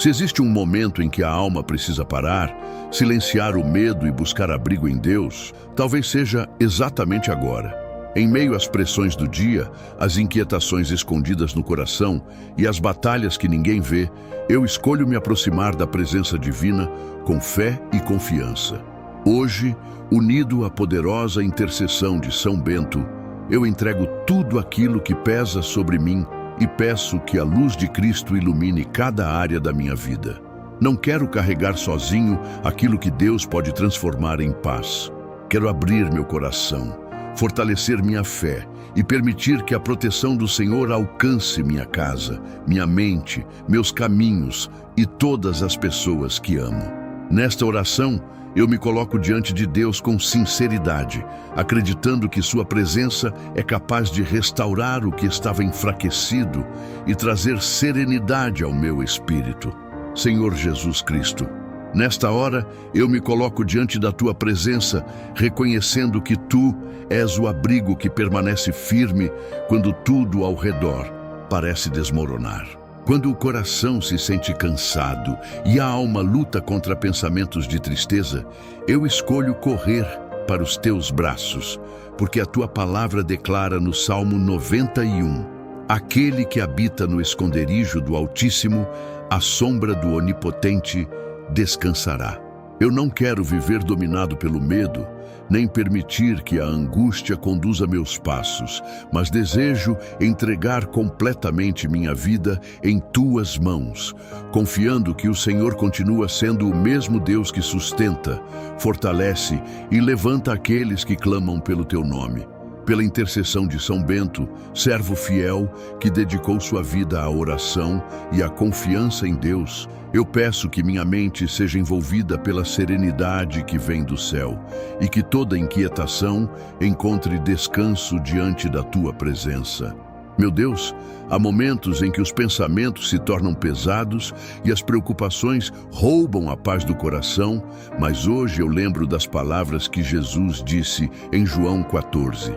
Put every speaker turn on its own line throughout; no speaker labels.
Se existe um momento em que a alma precisa parar, silenciar o medo e buscar abrigo em Deus, talvez seja exatamente agora. Em meio às pressões do dia, às inquietações escondidas no coração e às batalhas que ninguém vê, eu escolho me aproximar da presença divina com fé e confiança. Hoje, unido à poderosa intercessão de São Bento, eu entrego tudo aquilo que pesa sobre mim e peço que a luz de Cristo ilumine cada área da minha vida. Não quero carregar sozinho aquilo que Deus pode transformar em paz. Quero abrir meu coração, fortalecer minha fé e permitir que a proteção do Senhor alcance minha casa, minha mente, meus caminhos e todas as pessoas que amo. Nesta oração, eu me coloco diante de Deus com sinceridade, acreditando que Sua presença é capaz de restaurar o que estava enfraquecido e trazer serenidade ao meu espírito. Senhor Jesus Cristo, nesta hora eu me coloco diante da Tua presença, reconhecendo que Tu és o abrigo que permanece firme quando tudo ao redor parece desmoronar. Quando o coração se sente cansado e a alma luta contra pensamentos de tristeza, eu escolho correr para os teus braços, porque a tua palavra declara no Salmo 91: aquele que habita no esconderijo do Altíssimo, à sombra do Onipotente, descansará. Eu não quero viver dominado pelo medo, nem permitir que a angústia conduza meus passos, mas desejo entregar completamente minha vida em tuas mãos, confiando que o Senhor continua sendo o mesmo Deus que sustenta, fortalece e levanta aqueles que clamam pelo teu nome. Pela intercessão de São Bento, servo fiel que dedicou sua vida à oração e à confiança em Deus, eu peço que minha mente seja envolvida pela serenidade que vem do céu e que toda inquietação encontre descanso diante da tua presença. Meu Deus, há momentos em que os pensamentos se tornam pesados e as preocupações roubam a paz do coração, mas hoje eu lembro das palavras que Jesus disse em João 14.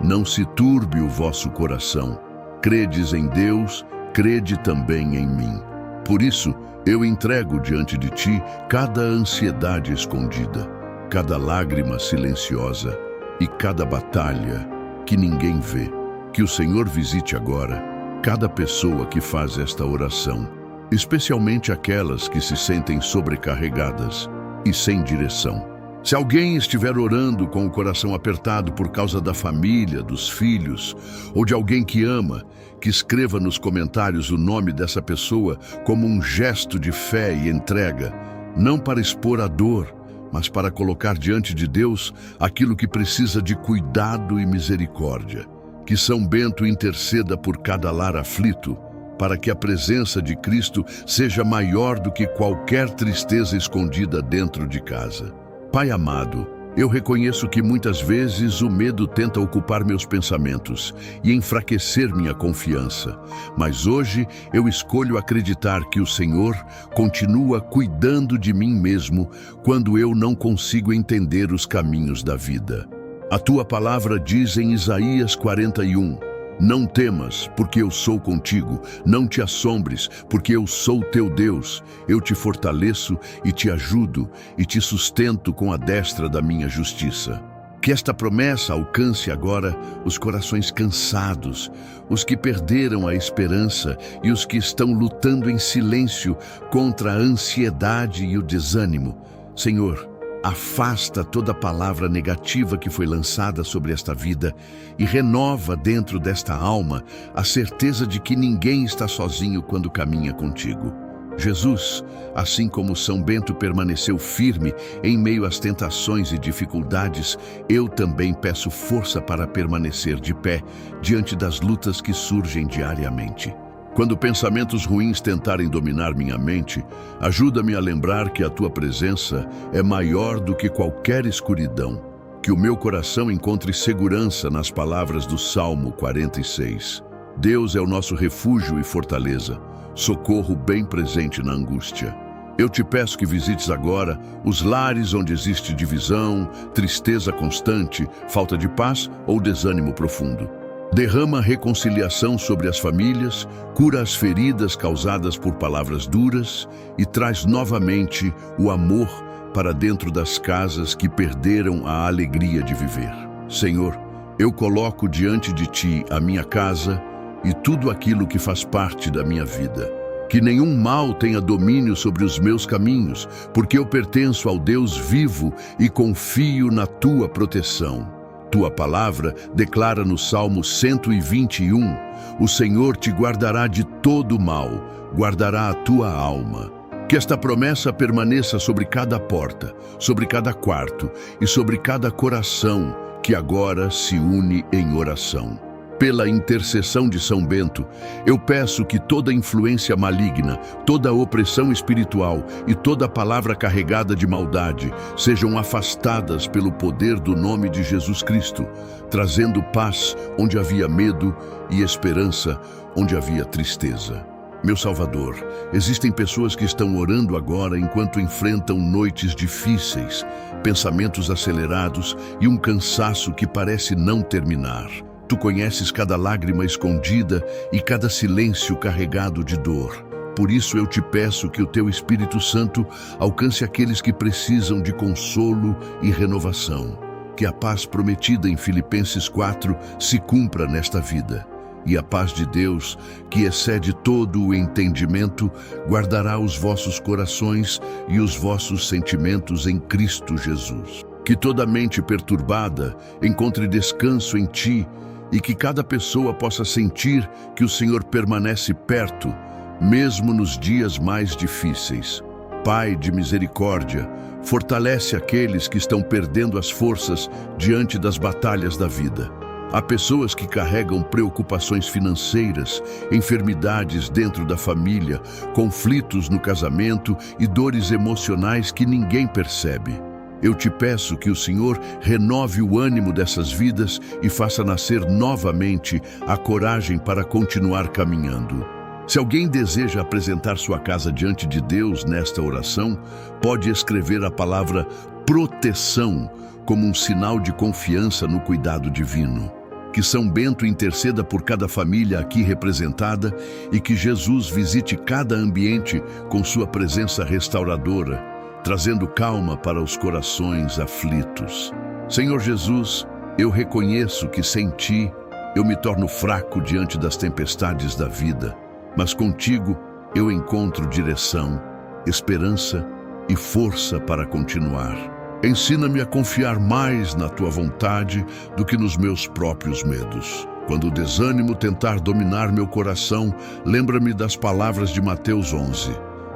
Não se turbe o vosso coração. Credes em Deus, crede também em mim. Por isso, eu entrego diante de ti cada ansiedade escondida, cada lágrima silenciosa e cada batalha que ninguém vê. Que o Senhor visite agora cada pessoa que faz esta oração, especialmente aquelas que se sentem sobrecarregadas e sem direção. Se alguém estiver orando com o coração apertado por causa da família, dos filhos ou de alguém que ama, que escreva nos comentários o nome dessa pessoa como um gesto de fé e entrega, não para expor a dor, mas para colocar diante de Deus aquilo que precisa de cuidado e misericórdia. Que São Bento interceda por cada lar aflito, para que a presença de Cristo seja maior do que qualquer tristeza escondida dentro de casa. Pai amado, eu reconheço que muitas vezes o medo tenta ocupar meus pensamentos e enfraquecer minha confiança, mas hoje eu escolho acreditar que o Senhor continua cuidando de mim mesmo quando eu não consigo entender os caminhos da vida. A tua palavra diz em Isaías 41, não temas, porque eu sou contigo, não te assombres, porque eu sou teu Deus, eu te fortaleço e te ajudo e te sustento com a destra da minha justiça. Que esta promessa alcance agora os corações cansados, os que perderam a esperança e os que estão lutando em silêncio contra a ansiedade e o desânimo. Senhor, afasta toda palavra negativa que foi lançada sobre esta vida e renova dentro desta alma a certeza de que ninguém está sozinho quando caminha contigo. Jesus, assim como São Bento permaneceu firme em meio às tentações e dificuldades, eu também peço força para permanecer de pé diante das lutas que surgem diariamente. Quando pensamentos ruins tentarem dominar minha mente, ajuda-me a lembrar que a tua presença é maior do que qualquer escuridão. Que o meu coração encontre segurança nas palavras do Salmo 46. Deus é o nosso refúgio e fortaleza, socorro bem presente na angústia. Eu te peço que visites agora os lares onde existe divisão, tristeza constante, falta de paz ou desânimo profundo. Derrama reconciliação sobre as famílias, cura as feridas causadas por palavras duras e traz novamente o amor para dentro das casas que perderam a alegria de viver. Senhor, eu coloco diante de Ti a minha casa e tudo aquilo que faz parte da minha vida. Que nenhum mal tenha domínio sobre os meus caminhos, porque eu pertenço ao Deus vivo e confio na Tua proteção. Tua palavra declara no Salmo 121, o Senhor te guardará de todo mal, guardará a tua alma. Que esta promessa permaneça sobre cada porta, sobre cada quarto e sobre cada coração que agora se une em oração. Pela intercessão de São Bento, eu peço que toda influência maligna, toda opressão espiritual e toda palavra carregada de maldade sejam afastadas pelo poder do nome de Jesus Cristo, trazendo paz onde havia medo e esperança onde havia tristeza. Meu Salvador, existem pessoas que estão orando agora enquanto enfrentam noites difíceis, pensamentos acelerados e um cansaço que parece não terminar. Tu conheces cada lágrima escondida e cada silêncio carregado de dor. Por isso eu te peço que o Teu Espírito Santo alcance aqueles que precisam de consolo e renovação. Que a paz prometida em Filipenses 4 se cumpra nesta vida. E a paz de Deus, que excede todo o entendimento, guardará os vossos corações e os vossos sentimentos em Cristo Jesus. Que toda mente perturbada encontre descanso em Ti e que cada pessoa possa sentir que o Senhor permanece perto, mesmo nos dias mais difíceis. Pai de misericórdia, fortalece aqueles que estão perdendo as forças diante das batalhas da vida. Há pessoas que carregam preocupações financeiras, enfermidades dentro da família, conflitos no casamento e dores emocionais que ninguém percebe. Eu te peço que o Senhor renove o ânimo dessas vidas e faça nascer novamente a coragem para continuar caminhando. Se alguém deseja apresentar sua casa diante de Deus nesta oração, pode escrever a palavra proteção como um sinal de confiança no cuidado divino. Que São Bento interceda por cada família aqui representada e que Jesus visite cada ambiente com sua presença restauradora, trazendo calma para os corações aflitos. Senhor Jesus, eu reconheço que sem Ti eu me torno fraco diante das tempestades da vida, mas contigo eu encontro direção, esperança e força para continuar. Ensina-me a confiar mais na Tua vontade do que nos meus próprios medos. Quando o desânimo tentar dominar meu coração, lembra-me das palavras de Mateus 11.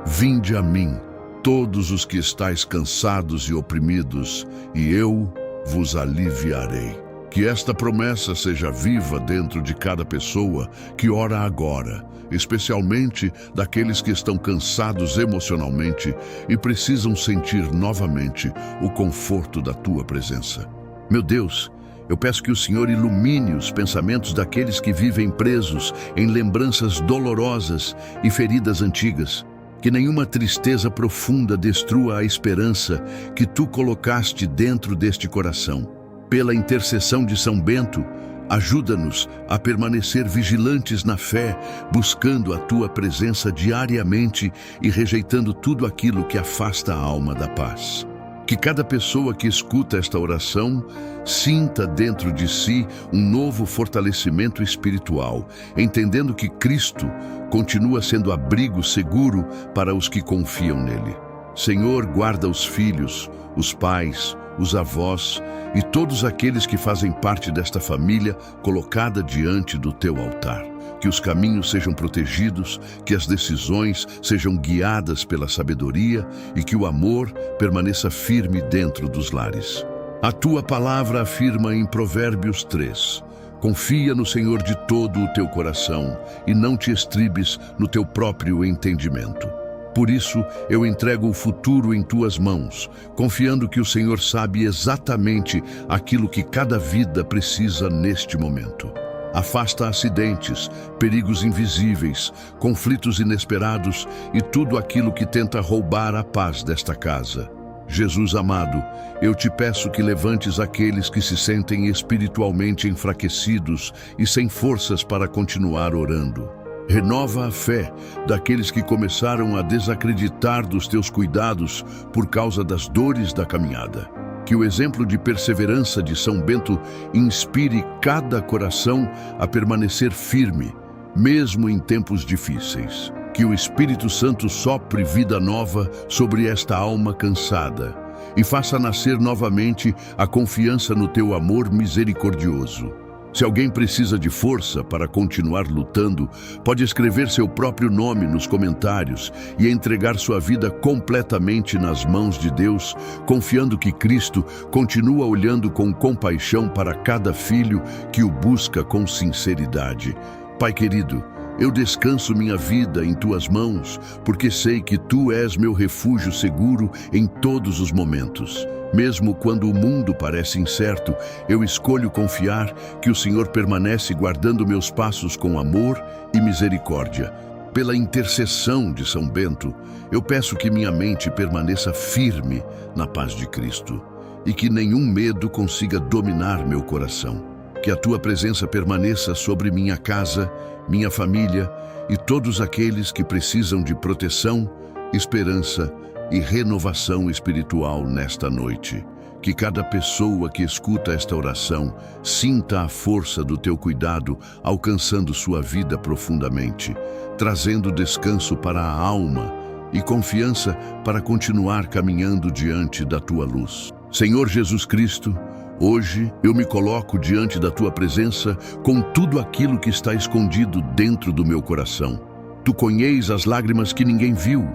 Vinde a mim, todos os que estáis cansados e oprimidos, e eu vos aliviarei. Que esta promessa seja viva dentro de cada pessoa que ora agora, especialmente daqueles que estão cansados emocionalmente e precisam sentir novamente o conforto da Tua presença. Meu Deus, eu peço que o Senhor ilumine os pensamentos daqueles que vivem presos em lembranças dolorosas e feridas antigas. Que nenhuma tristeza profunda destrua a esperança que Tu colocaste dentro deste coração. Pela intercessão de São Bento, ajuda-nos a permanecer vigilantes na fé, buscando a Tua presença diariamente e rejeitando tudo aquilo que afasta a alma da paz. Que cada pessoa que escuta esta oração sinta dentro de si um novo fortalecimento espiritual, entendendo que Cristo continua sendo abrigo seguro para os que confiam nele. Senhor, guarda os filhos, os pais, os avós e todos aqueles que fazem parte desta família colocada diante do Teu altar. Que os caminhos sejam protegidos, que as decisões sejam guiadas pela sabedoria e que o amor permaneça firme dentro dos lares. A Tua palavra afirma em Provérbios 3: confia no Senhor de todo o teu coração e não te estribes no teu próprio entendimento. Por isso, eu entrego o futuro em Tuas mãos, confiando que o Senhor sabe exatamente aquilo que cada vida precisa neste momento. Afasta acidentes, perigos invisíveis, conflitos inesperados e tudo aquilo que tenta roubar a paz desta casa. Jesus amado, eu te peço que levantes aqueles que se sentem espiritualmente enfraquecidos e sem forças para continuar orando. Renova a fé daqueles que começaram a desacreditar dos teus cuidados por causa das dores da caminhada. Que o exemplo de perseverança de São Bento inspire cada coração a permanecer firme, mesmo em tempos difíceis. Que o Espírito Santo sopre vida nova sobre esta alma cansada e faça nascer novamente a confiança no teu amor misericordioso. Se alguém precisa de força para continuar lutando, pode escrever seu próprio nome nos comentários e entregar sua vida completamente nas mãos de Deus, confiando que Cristo continua olhando com compaixão para cada filho que o busca com sinceridade. Pai querido, eu descanso minha vida em tuas mãos, porque sei que tu és meu refúgio seguro em todos os momentos. Mesmo quando o mundo parece incerto, eu escolho confiar que o Senhor permanece guardando meus passos com amor e misericórdia. Pela intercessão de São Bento, eu peço que minha mente permaneça firme na paz de Cristo e que nenhum medo consiga dominar meu coração. Que a tua presença permaneça sobre minha casa, minha família e todos aqueles que precisam de proteção, esperança e renovação espiritual nesta noite. Que cada pessoa que escuta esta oração sinta a força do teu cuidado alcançando sua vida profundamente, trazendo descanso para a alma e confiança para continuar caminhando diante da tua luz. Senhor Jesus Cristo, hoje eu me coloco diante da tua presença com tudo aquilo que está escondido dentro do meu coração. Tu conheces as lágrimas que ninguém viu,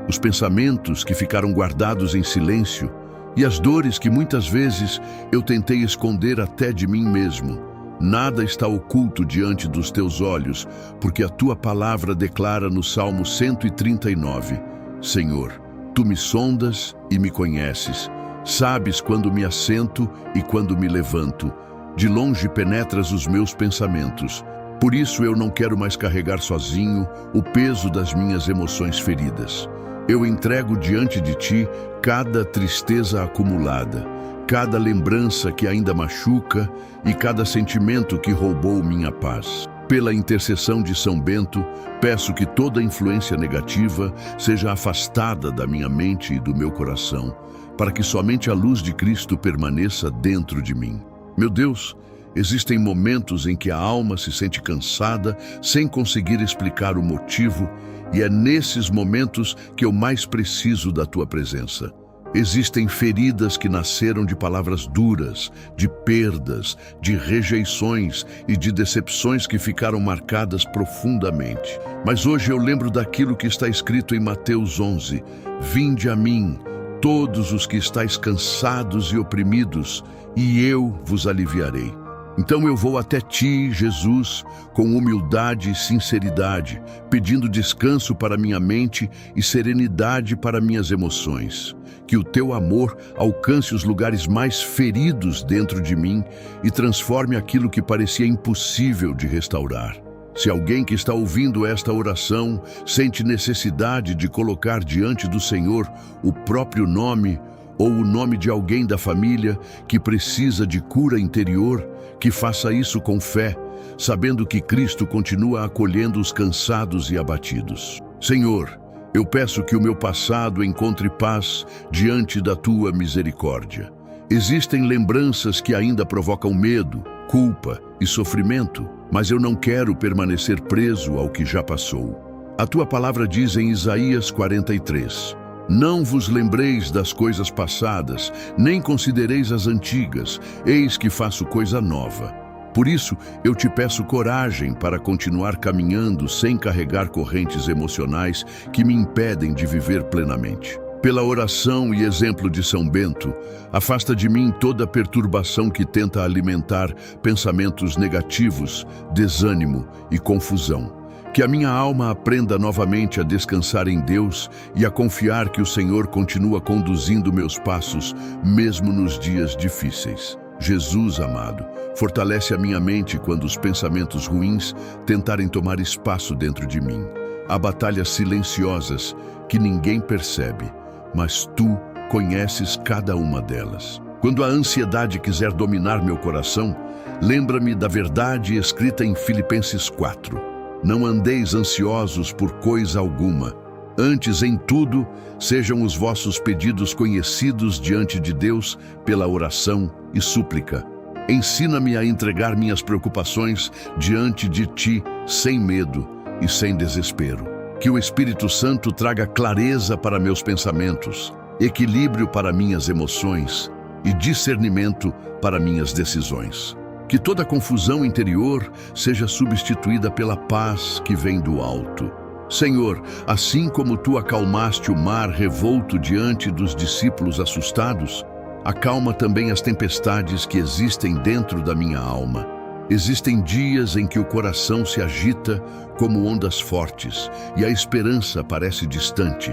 os pensamentos que ficaram guardados em silêncio e as dores que muitas vezes eu tentei esconder até de mim mesmo. Nada está oculto diante dos teus olhos, porque a tua palavra declara no Salmo 139, Senhor, tu me sondas e me conheces. Sabes quando me assento e quando me levanto. De longe penetras os meus pensamentos. Por isso eu não quero mais carregar sozinho o peso das minhas emoções feridas. Eu entrego diante de ti cada tristeza acumulada, cada lembrança que ainda machuca e cada sentimento que roubou minha paz. Pela intercessão de São Bento, peço que toda influência negativa seja afastada da minha mente e do meu coração, para que somente a luz de Cristo permaneça dentro de mim. Meu Deus, existem momentos em que a alma se sente cansada, sem conseguir explicar o motivo, e é nesses momentos que eu mais preciso da tua presença. Existem feridas que nasceram de palavras duras, de perdas, de rejeições e de decepções que ficaram marcadas profundamente. Mas hoje eu lembro daquilo que está escrito em Mateus 11. Vinde a mim, todos os que estáis cansados e oprimidos, e eu vos aliviarei. Então eu vou até ti, Jesus, com humildade e sinceridade, pedindo descanso para minha mente e serenidade para minhas emoções. Que o teu amor alcance os lugares mais feridos dentro de mim e transforme aquilo que parecia impossível de restaurar. Se alguém que está ouvindo esta oração sente necessidade de colocar diante do Senhor o próprio nome ou o nome de alguém da família que precisa de cura interior, que faça isso com fé, sabendo que Cristo continua acolhendo os cansados e abatidos. Senhor, eu peço que o meu passado encontre paz diante da tua misericórdia. Existem lembranças que ainda provocam medo, culpa e sofrimento, mas eu não quero permanecer preso ao que já passou. A tua palavra diz em Isaías 43, não vos lembreis das coisas passadas, nem considereis as antigas, eis que faço coisa nova. Por isso, eu te peço coragem para continuar caminhando sem carregar correntes emocionais que me impedem de viver plenamente. Pela oração e exemplo de São Bento, afasta de mim toda perturbação que tenta alimentar pensamentos negativos, desânimo e confusão. Que a minha alma aprenda novamente a descansar em Deus e a confiar que o Senhor continua conduzindo meus passos, mesmo nos dias difíceis. Jesus amado, fortalece a minha mente quando os pensamentos ruins tentarem tomar espaço dentro de mim. Há batalhas silenciosas que ninguém percebe, mas tu conheces cada uma delas. Quando a ansiedade quiser dominar meu coração, lembra-me da verdade escrita em Filipenses 4. Não andeis ansiosos por coisa alguma. Antes, em tudo, sejam os vossos pedidos conhecidos diante de Deus pela oração e súplica. Ensina-me a entregar minhas preocupações diante de Ti sem medo e sem desespero. Que o Espírito Santo traga clareza para meus pensamentos, equilíbrio para minhas emoções e discernimento para minhas decisões. Que toda confusão interior seja substituída pela paz que vem do alto. Senhor, assim como Tu acalmaste o mar revolto diante dos discípulos assustados, acalma também as tempestades que existem dentro da minha alma. Existem dias em que o coração se agita como ondas fortes e a esperança parece distante,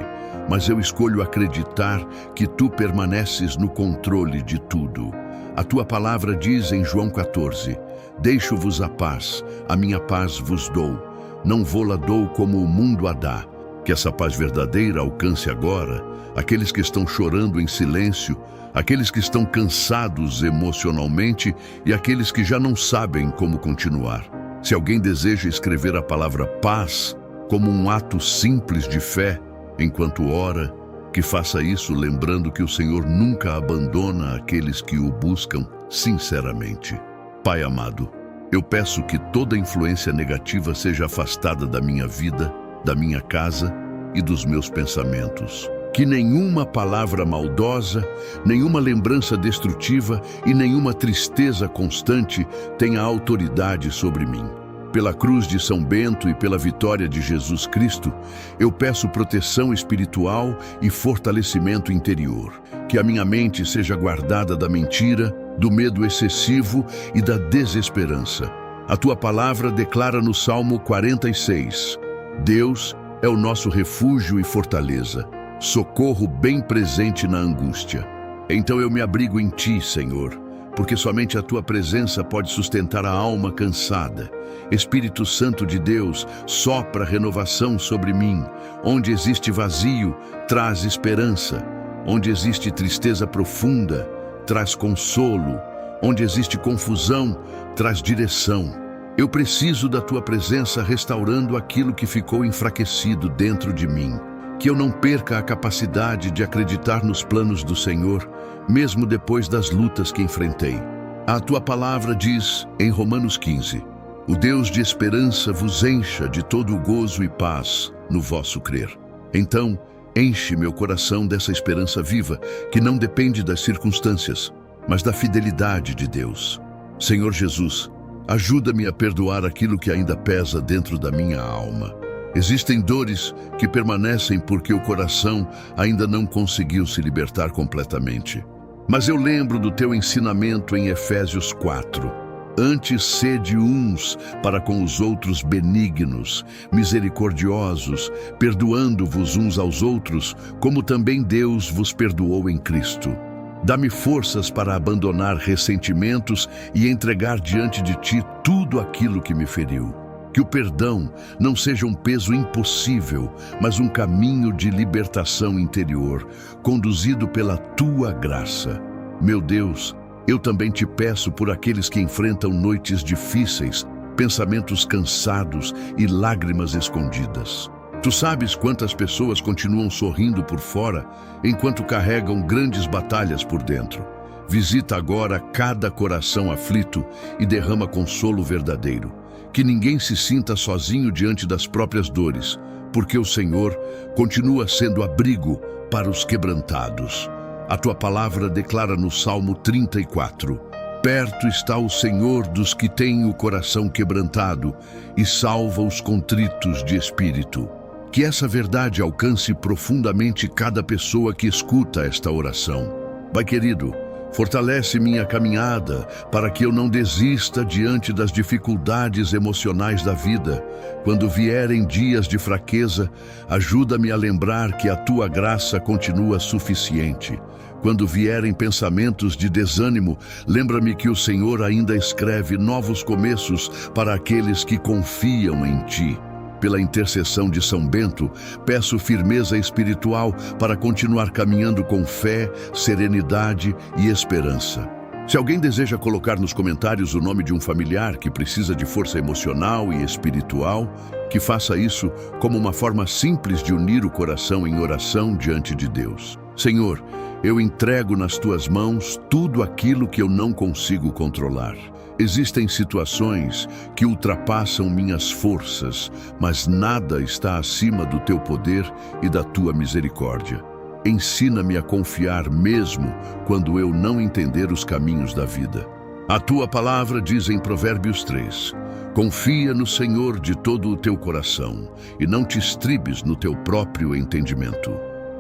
mas eu escolho acreditar que Tu permaneces no controle de tudo. A Tua palavra diz em João 14: Deixo-vos a minha paz vos dou. Não vou-la dou como o mundo a dá. Que essa paz verdadeira alcance agora aqueles que estão chorando em silêncio, aqueles que estão cansados emocionalmente e aqueles que já não sabem como continuar. Se alguém deseja escrever a palavra paz como um ato simples de fé enquanto ora, que faça isso lembrando que o Senhor nunca abandona aqueles que o buscam sinceramente. Pai amado, eu peço que toda influência negativa seja afastada da minha vida, da minha casa e dos meus pensamentos. Que nenhuma palavra maldosa, nenhuma lembrança destrutiva e nenhuma tristeza constante tenha autoridade sobre mim. Pela cruz de São Bento e pela vitória de Jesus Cristo, eu peço proteção espiritual e fortalecimento interior. Que a minha mente seja guardada da mentira, do medo excessivo e da desesperança. A Tua palavra declara no Salmo 46: Deus é o nosso refúgio e fortaleza, socorro bem presente na angústia. Então eu me abrigo em Ti, Senhor, porque somente a Tua presença pode sustentar a alma cansada. Espírito Santo de Deus, sopra renovação sobre mim. Onde existe vazio, traz esperança. Onde existe tristeza profunda, traz consolo. Onde existe confusão, traz direção. Eu preciso da Tua presença restaurando aquilo que ficou enfraquecido dentro de mim. Que eu não perca a capacidade de acreditar nos planos do Senhor, mesmo depois das lutas que enfrentei. A Tua palavra diz, em Romanos 15, o Deus de esperança vos encha de todo o gozo e paz no vosso crer. Então, enche meu coração dessa esperança viva, que não depende das circunstâncias, mas da fidelidade de Deus. Senhor Jesus, ajuda-me a perdoar aquilo que ainda pesa dentro da minha alma. Existem dores que permanecem porque o coração ainda não conseguiu se libertar completamente. Mas eu lembro do Teu ensinamento em Efésios 4. Antes sede uns para com os outros benignos, misericordiosos, perdoando-vos uns aos outros, como também Deus vos perdoou em Cristo. Dá-me forças para abandonar ressentimentos e entregar diante de Ti tudo aquilo que me feriu. Que o perdão não seja um peso impossível, mas um caminho de libertação interior, conduzido pela Tua graça. Meu Deus, eu também Te peço por aqueles que enfrentam noites difíceis, pensamentos cansados e lágrimas escondidas. Tu sabes quantas pessoas continuam sorrindo por fora, enquanto carregam grandes batalhas por dentro. Visita agora cada coração aflito e derrama consolo verdadeiro. Que ninguém se sinta sozinho diante das próprias dores, porque o Senhor continua sendo abrigo para os quebrantados. A Tua palavra declara no Salmo 34, perto está o Senhor dos que têm o coração quebrantado e salva os contritos de espírito. Que essa verdade alcance profundamente cada pessoa que escuta esta oração. Pai querido, fortalece minha caminhada para que eu não desista diante das dificuldades emocionais da vida. Quando vierem dias de fraqueza, ajuda-me a lembrar que a Tua graça continua suficiente. Quando vierem pensamentos de desânimo, lembra-me que o Senhor ainda escreve novos começos para aqueles que confiam em Ti. Pela intercessão de São Bento, peço firmeza espiritual para continuar caminhando com fé, serenidade e esperança. Se alguém deseja colocar nos comentários o nome de um familiar que precisa de força emocional e espiritual, que faça isso como uma forma simples de unir o coração em oração diante de Deus. Senhor, eu entrego nas tuas mãos tudo aquilo que eu não consigo controlar. Existem situações que ultrapassam minhas forças, mas nada está acima do teu poder e da tua misericórdia. Ensina-me a confiar mesmo quando eu não entender os caminhos da vida. A tua palavra diz em Provérbios 3: confia no Senhor de todo o teu coração e não te estribes no teu próprio entendimento.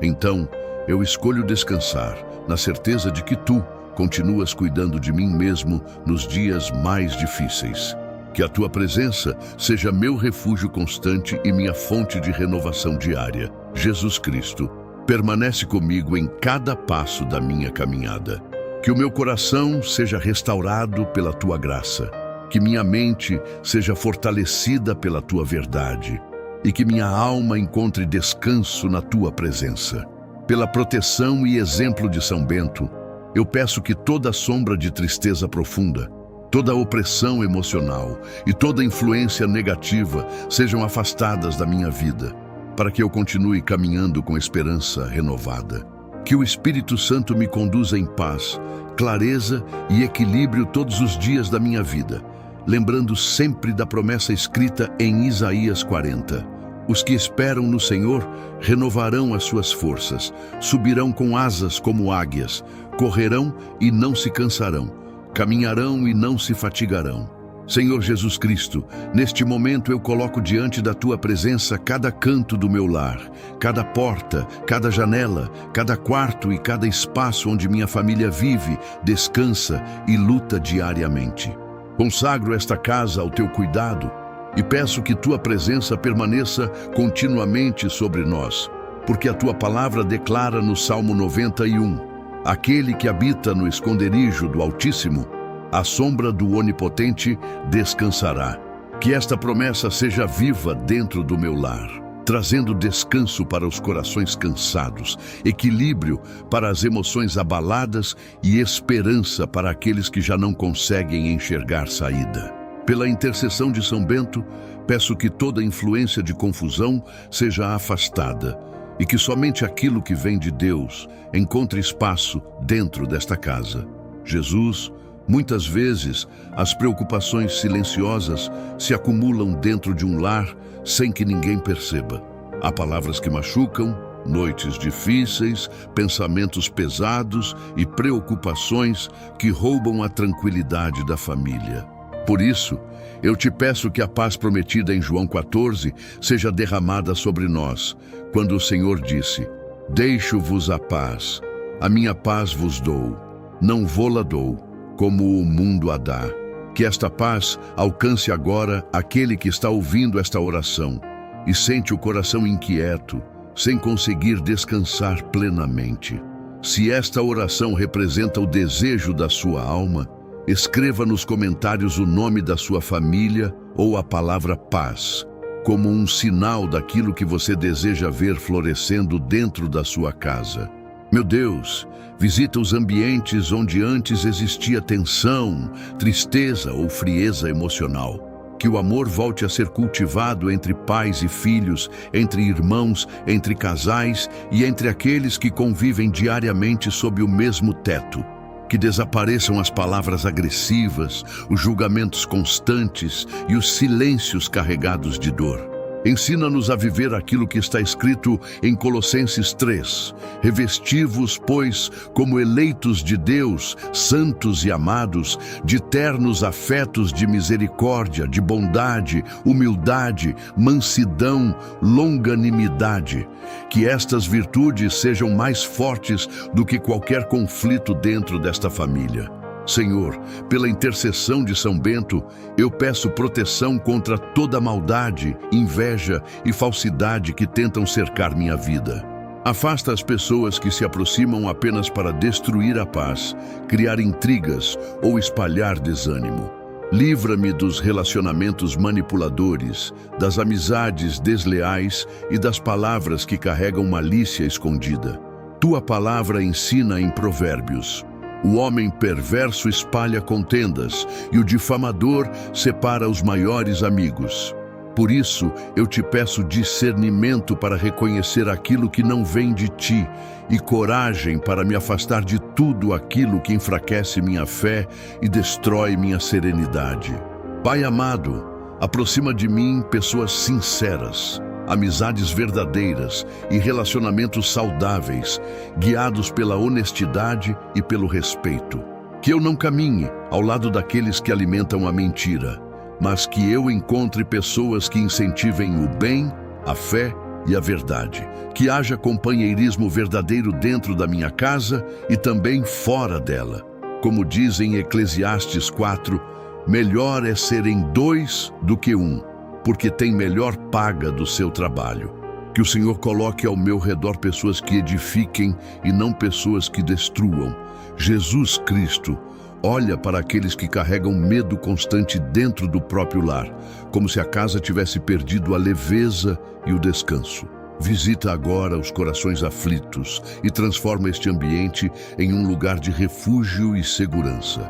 Então, eu escolho descansar na certeza de que tu continuas cuidando de mim mesmo nos dias mais difíceis. Que a tua presença seja meu refúgio constante e minha fonte de renovação diária. Jesus Cristo, permanece comigo em cada passo da minha caminhada. Que o meu coração seja restaurado pela tua graça. Que minha mente seja fortalecida pela tua verdade. E que minha alma encontre descanso na tua presença. Pela proteção e exemplo de São Bento, eu peço que toda sombra de tristeza profunda, toda opressão emocional e toda influência negativa sejam afastadas da minha vida, para que eu continue caminhando com esperança renovada. Que o Espírito Santo me conduza em paz, clareza e equilíbrio todos os dias da minha vida, lembrando sempre da promessa escrita em Isaías 40. Os que esperam no Senhor renovarão as suas forças, subirão com asas como águias, correrão e não se cansarão, caminharão e não se fatigarão. Senhor Jesus Cristo, neste momento eu coloco diante da tua presença cada canto do meu lar, cada porta, cada janela, cada quarto e cada espaço onde minha família vive, descansa e luta diariamente. Consagro esta casa ao teu cuidado e peço que tua presença permaneça continuamente sobre nós, porque a tua palavra declara no Salmo 91: aquele que habita no esconderijo do Altíssimo, à sombra do Onipotente descansará. Que esta promessa seja viva dentro do meu lar, trazendo descanso para os corações cansados, equilíbrio para as emoções abaladas e esperança para aqueles que já não conseguem enxergar saída. Pela intercessão de São Bento, peço que toda influência de confusão seja afastada e que somente aquilo que vem de Deus encontre espaço dentro desta casa. Jesus, muitas vezes as preocupações silenciosas se acumulam dentro de um lar sem que ninguém perceba. Há palavras que machucam, noites difíceis, pensamentos pesados e preocupações que roubam a tranquilidade da família. Por isso, eu te peço que a paz prometida em João 14 seja derramada sobre nós, quando o Senhor disse: deixo-vos a paz, a minha paz vos dou, não vô-la dou, como o mundo a dá. Que esta paz alcance agora aquele que está ouvindo esta oração e sente o coração inquieto, sem conseguir descansar plenamente. Se esta oração representa o desejo da sua alma, escreva nos comentários o nome da sua família ou a palavra paz, como um sinal daquilo que você deseja ver florescendo dentro da sua casa. Meu Deus, visita os ambientes onde antes existia tensão, tristeza ou frieza emocional. Que o amor volte a ser cultivado entre pais e filhos, entre irmãos, entre casais e entre aqueles que convivem diariamente sob o mesmo teto. Que desapareçam as palavras agressivas, os julgamentos constantes e os silêncios carregados de dor. Ensina-nos a viver aquilo que está escrito em Colossenses 3. Revesti-vos, pois, como eleitos de Deus, santos e amados, de ternos afetos de misericórdia, de bondade, humildade, mansidão, longanimidade. Que estas virtudes sejam mais fortes do que qualquer conflito dentro desta família. Senhor, pela intercessão de São Bento, eu peço proteção contra toda maldade, inveja e falsidade que tentam cercar minha vida. Afasta as pessoas que se aproximam apenas para destruir a paz, criar intrigas ou espalhar desânimo. Livra-me dos relacionamentos manipuladores, das amizades desleais e das palavras que carregam malícia escondida. Tua palavra ensina em Provérbios: o homem perverso espalha contendas e o difamador separa os maiores amigos. Por isso, eu te peço discernimento para reconhecer aquilo que não vem de ti e coragem para me afastar de tudo aquilo que enfraquece minha fé e destrói minha serenidade. Pai amado, aproxima de mim pessoas sinceras, amizades verdadeiras e relacionamentos saudáveis, guiados pela honestidade e pelo respeito. Que eu não caminhe ao lado daqueles que alimentam a mentira, mas que eu encontre pessoas que incentivem o bem, a fé e a verdade. Que haja companheirismo verdadeiro dentro da minha casa e também fora dela. Como diz em Eclesiastes 4, melhor é serem dois do que um, porque tem melhor paga do seu trabalho. Que o Senhor coloque ao meu redor pessoas que edifiquem e não pessoas que destruam. Jesus Cristo olha para aqueles que carregam medo constante dentro do próprio lar, como se a casa tivesse perdido a leveza e o descanso. Visita agora os corações aflitos e transforma este ambiente em um lugar de refúgio e segurança.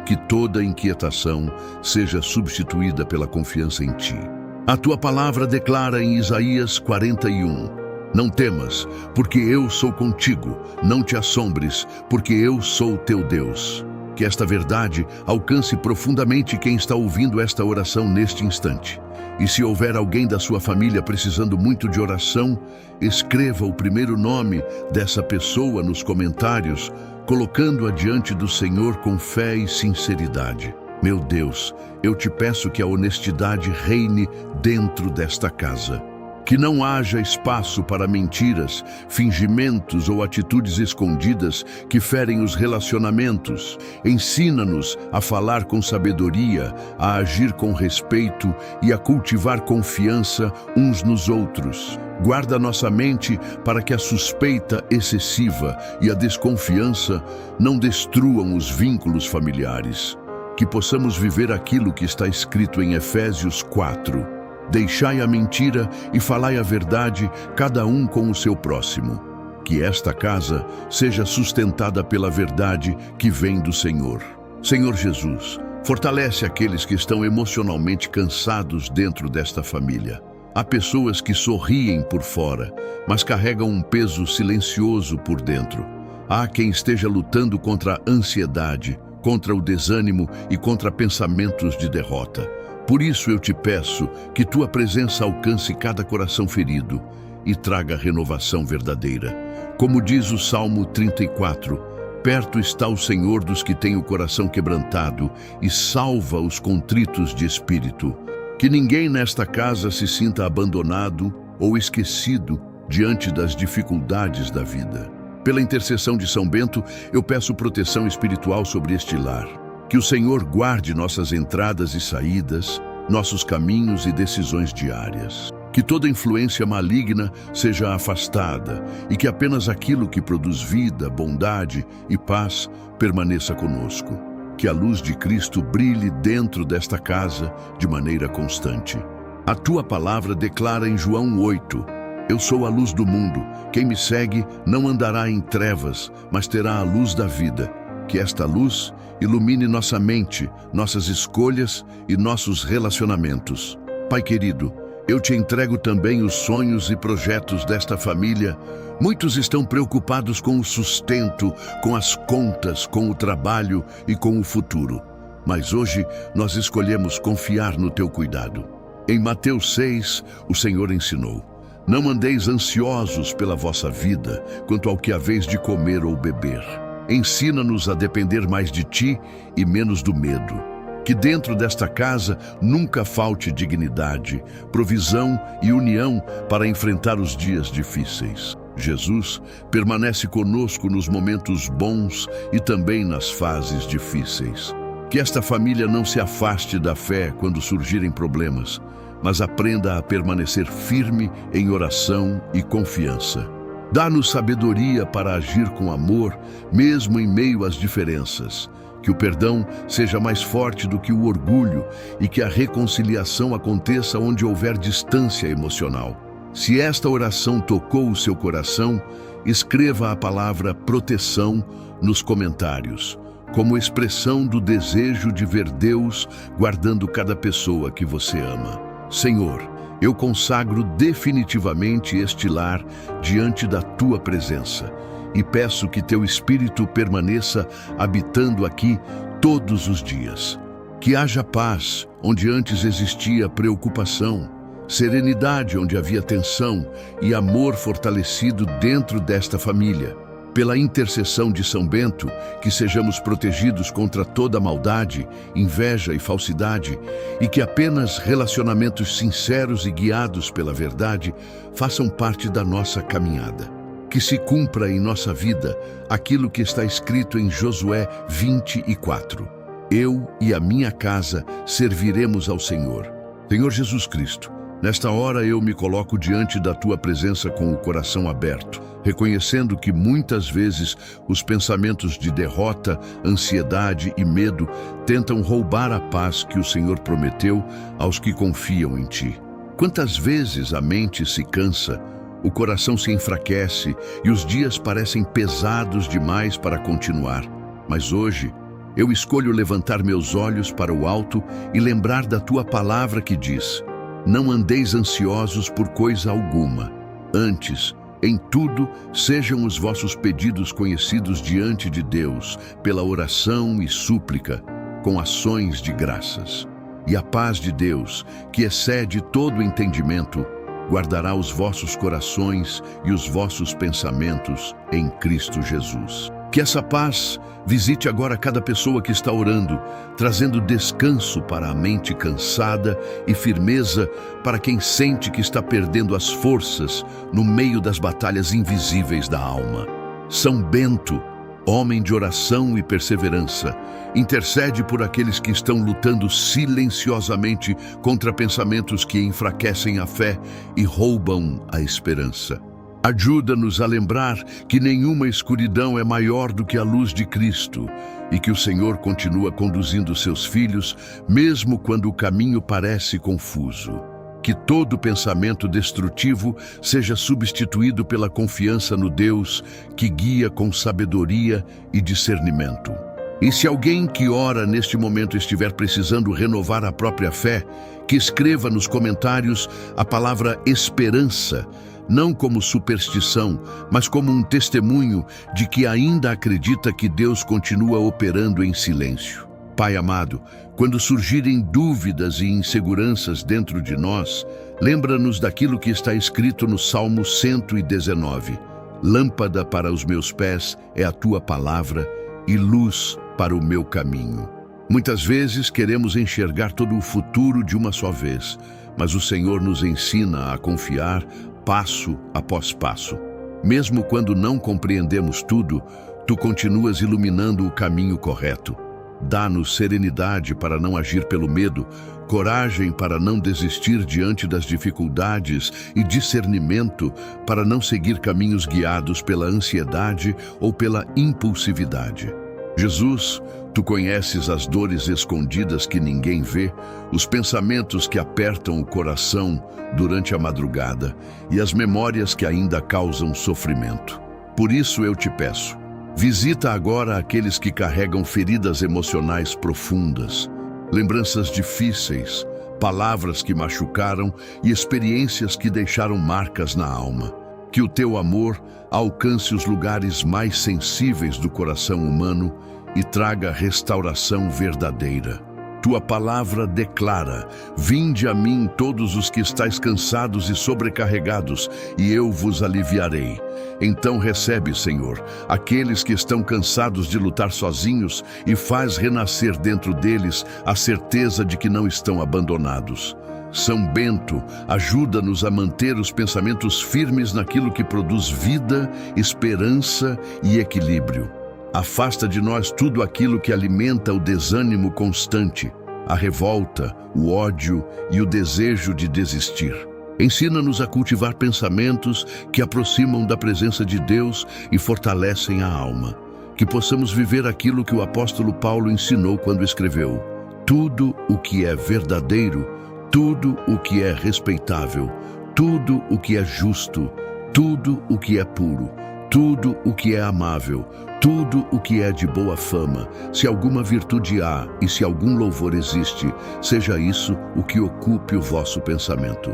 Que toda inquietação seja substituída pela confiança em Ti. A Tua palavra declara em Isaías 41, não temas, porque eu sou contigo, não te assombres, porque eu sou teu Deus. Que esta verdade alcance profundamente quem está ouvindo esta oração neste instante. E se houver alguém da sua família precisando muito de oração, escreva o primeiro nome dessa pessoa nos comentários, colocando-a diante do Senhor com fé e sinceridade. Meu Deus, eu te peço que a honestidade reine dentro desta casa. Que não haja espaço para mentiras, fingimentos ou atitudes escondidas que ferem os relacionamentos. Ensina-nos a falar com sabedoria, a agir com respeito e a cultivar confiança uns nos outros. Guarda nossa mente para que a suspeita excessiva e a desconfiança não destruam os vínculos familiares. Que possamos viver aquilo que está escrito em Efésios 4. Deixai a mentira e falai a verdade, cada um com o seu próximo. Que esta casa seja sustentada pela verdade que vem do Senhor. Senhor Jesus, fortalece aqueles que estão emocionalmente cansados dentro desta família. Há pessoas que sorriem por fora, mas carregam um peso silencioso por dentro. Há quem esteja lutando contra a ansiedade, contra o desânimo e contra pensamentos de derrota. Por isso eu te peço que tua presença alcance cada coração ferido e traga renovação verdadeira. Como diz o Salmo 34, perto está o Senhor dos que têm o coração quebrantado e salva os contritos de espírito. Que ninguém nesta casa se sinta abandonado ou esquecido diante das dificuldades da vida. Pela intercessão de São Bento, eu peço proteção espiritual sobre este lar. Que o Senhor guarde nossas entradas e saídas, nossos caminhos e decisões diárias. Que toda influência maligna seja afastada e que apenas aquilo que produz vida, bondade e paz permaneça conosco. Que a luz de Cristo brilhe dentro desta casa de maneira constante. A tua palavra declara em João 8, eu sou a luz do mundo. Quem me segue não andará em trevas, mas terá a luz da vida. Que esta luz ilumine nossa mente, nossas escolhas e nossos relacionamentos. Pai querido, eu te entrego também os sonhos e projetos desta família. Muitos estão preocupados com o sustento, com as contas, com o trabalho e com o futuro. Mas hoje nós escolhemos confiar no teu cuidado. Em Mateus 6, o Senhor ensinou: não andeis ansiosos pela vossa vida, quanto ao que haveis de comer ou beber. Ensina-nos a depender mais de Ti e menos do medo. Que dentro desta casa nunca falte dignidade, provisão e união para enfrentar os dias difíceis. Jesus permanece conosco nos momentos bons e também nas fases difíceis. Que esta família não se afaste da fé quando surgirem problemas, mas aprenda a permanecer firme em oração e confiança. Dá-nos sabedoria para agir com amor, mesmo em meio às diferenças. Que o perdão seja mais forte do que o orgulho e que a reconciliação aconteça onde houver distância emocional. Se esta oração tocou o seu coração, escreva a palavra proteção nos comentários, como expressão do desejo de ver Deus guardando cada pessoa que você ama. Senhor, eu consagro definitivamente este lar diante da Tua presença e peço que Teu Espírito permaneça habitando aqui todos os dias. Que haja paz onde antes existia preocupação, serenidade onde havia tensão e amor fortalecido dentro desta família. Pela intercessão de São Bento, que sejamos protegidos contra toda maldade, inveja e falsidade, e que apenas relacionamentos sinceros e guiados pela verdade façam parte da nossa caminhada. Que se cumpra em nossa vida aquilo que está escrito em Josué 24. Eu e a minha casa serviremos ao Senhor. Senhor Jesus Cristo, nesta hora eu me coloco diante da Tua presença com o coração aberto, reconhecendo que muitas vezes os pensamentos de derrota, ansiedade e medo tentam roubar a paz que o Senhor prometeu aos que confiam em Ti. Quantas vezes a mente se cansa, o coração se enfraquece e os dias parecem pesados demais para continuar. Mas hoje, eu escolho levantar meus olhos para o alto e lembrar da Tua palavra que diz: não andeis ansiosos por coisa alguma. Antes, em tudo, sejam os vossos pedidos conhecidos diante de Deus, pela oração e súplica, com ações de graças. E a paz de Deus, que excede todo entendimento, guardará os vossos corações e os vossos pensamentos em Cristo Jesus. Que essa paz visite agora cada pessoa que está orando, trazendo descanso para a mente cansada e firmeza para quem sente que está perdendo as forças no meio das batalhas invisíveis da alma. São Bento, homem de oração e perseverança, intercede por aqueles que estão lutando silenciosamente contra pensamentos que enfraquecem a fé e roubam a esperança. Ajuda-nos a lembrar que nenhuma escuridão é maior do que a luz de Cristo e que o Senhor continua conduzindo seus filhos, mesmo quando o caminho parece confuso. Que todo pensamento destrutivo seja substituído pela confiança no Deus que guia com sabedoria e discernimento. E se alguém que ora neste momento estiver precisando renovar a própria fé, que escreva nos comentários a palavra esperança, não como superstição, mas como um testemunho de que ainda acredita que Deus continua operando em silêncio. Pai amado, quando surgirem dúvidas e inseguranças dentro de nós, lembra-nos daquilo que está escrito no Salmo 119. Lâmpada para os meus pés é a Tua palavra e luz para o meu caminho. Muitas vezes queremos enxergar todo o futuro de uma só vez, mas o Senhor nos ensina a confiar passo após passo. Mesmo quando não compreendemos tudo, Tu continuas iluminando o caminho correto. Dá-nos serenidade para não agir pelo medo, coragem para não desistir diante das dificuldades e discernimento para não seguir caminhos guiados pela ansiedade ou pela impulsividade. Jesus, Tu conheces as dores escondidas que ninguém vê, os pensamentos que apertam o coração durante a madrugada e as memórias que ainda causam sofrimento. Por isso eu te peço, visita agora aqueles que carregam feridas emocionais profundas, lembranças difíceis, palavras que machucaram e experiências que deixaram marcas na alma. Que o Teu amor alcance os lugares mais sensíveis do coração humano e traga restauração verdadeira. Tua palavra declara: vinde a mim todos os que estáis cansados e sobrecarregados, e eu vos aliviarei. Então recebe, Senhor, aqueles que estão cansados de lutar sozinhos e faz renascer dentro deles a certeza de que não estão abandonados. São Bento, ajuda-nos a manter os pensamentos firmes naquilo que produz vida, esperança e equilíbrio. Afasta de nós tudo aquilo que alimenta o desânimo constante, a revolta, o ódio e o desejo de desistir. Ensina-nos a cultivar pensamentos que aproximam da presença de Deus e fortalecem a alma. que possamos viver aquilo que o apóstolo Paulo ensinou quando escreveu: tudo o que é verdadeiro, tudo o que é respeitável, tudo o que é justo, tudo o que é puro, tudo o que é amável, tudo o que é de boa fama, se alguma virtude há e se algum louvor existe, seja isso o que ocupe o vosso pensamento.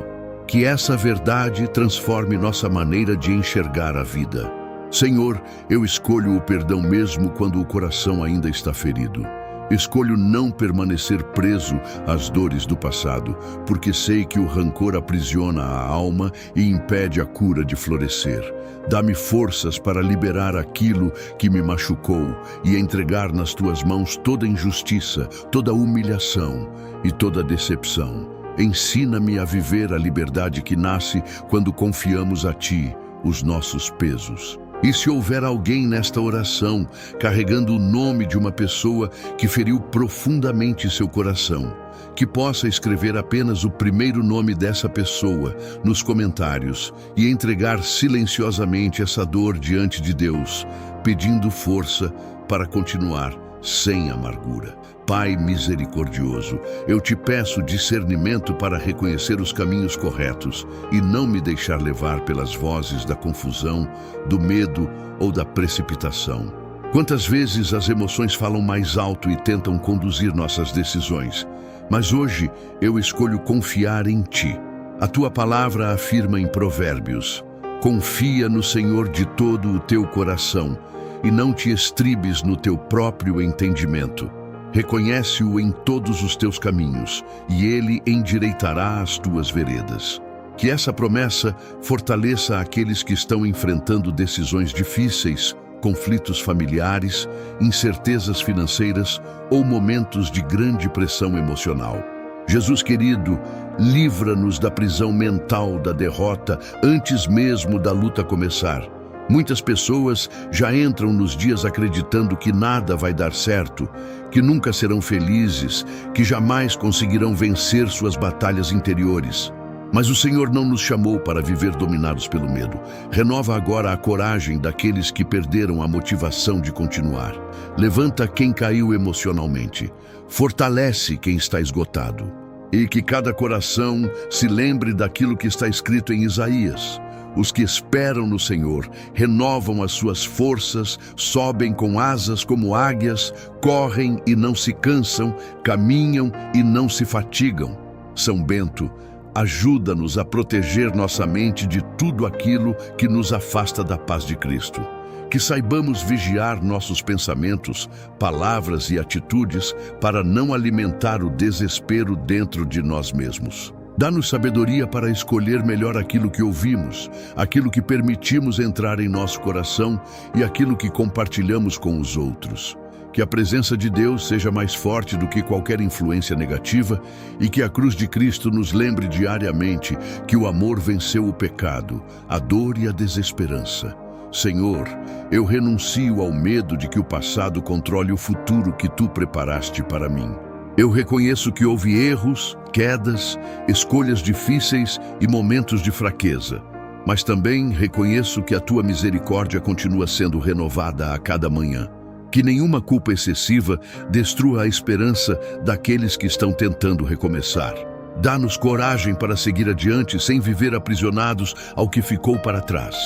Que essa verdade transforme nossa maneira de enxergar a vida. Senhor, eu escolho o perdão mesmo quando o coração ainda está ferido. Escolho não permanecer preso às dores do passado, porque sei que o rancor aprisiona a alma e impede a cura de florescer. Dá-me forças para liberar aquilo que me machucou e entregar nas tuas mãos toda injustiça, toda humilhação e toda decepção. Ensina-me a viver a liberdade que nasce quando confiamos a ti os nossos pesos. E se houver alguém nesta oração carregando o nome de uma pessoa que feriu profundamente seu coração, que possa escrever apenas o primeiro nome dessa pessoa nos comentários e entregar silenciosamente essa dor diante de Deus, pedindo força para continuar sem amargura. Pai misericordioso, eu te peço discernimento para reconhecer os caminhos corretos e não me deixar levar pelas vozes da confusão, do medo ou da precipitação. Quantas vezes as emoções falam mais alto e tentam conduzir nossas decisões, mas hoje eu escolho confiar em ti. A tua palavra afirma em Provérbios: confia no Senhor de todo o teu coração e não te estribes no teu próprio entendimento. Reconhece-o em todos os teus caminhos, e ele endireitará as tuas veredas. Que essa promessa fortaleça aqueles que estão enfrentando decisões difíceis, conflitos familiares, incertezas financeiras ou momentos de grande pressão emocional. Jesus querido, livra-nos da prisão mental da derrota antes mesmo da luta começar. Muitas pessoas já entram nos dias acreditando que nada vai dar certo, que nunca serão felizes, que jamais conseguirão vencer suas batalhas interiores. Mas o Senhor não nos chamou para viver dominados pelo medo. Renova agora a coragem daqueles que perderam a motivação de continuar. Levanta quem caiu emocionalmente. Fortalece quem está esgotado. E que cada coração se lembre daquilo que está escrito em Isaías. Os que esperam no Senhor renovam as suas forças, sobem com asas como águias, correm e não se cansam, caminham e não se fatigam. São Bento, ajuda-nos a proteger nossa mente de tudo aquilo que nos afasta da paz de Cristo. Que saibamos vigiar nossos pensamentos, palavras e atitudes para não alimentar o desespero dentro de nós mesmos. Dá-nos sabedoria para escolher melhor aquilo que ouvimos, aquilo que permitimos entrar em nosso coração e aquilo que compartilhamos com os outros. Que a presença de Deus seja mais forte do que qualquer influência negativa e que a cruz de Cristo nos lembre diariamente que o amor venceu o pecado, a dor e a desesperança. Senhor, eu renuncio ao medo de que o passado controle o futuro que Tu preparaste para mim. Eu reconheço que houve erros, quedas, escolhas difíceis e momentos de fraqueza, mas também reconheço que a Tua misericórdia continua sendo renovada a cada manhã. Que nenhuma culpa excessiva destrua a esperança daqueles que estão tentando recomeçar. Dá-nos coragem para seguir adiante sem viver aprisionados ao que ficou para trás.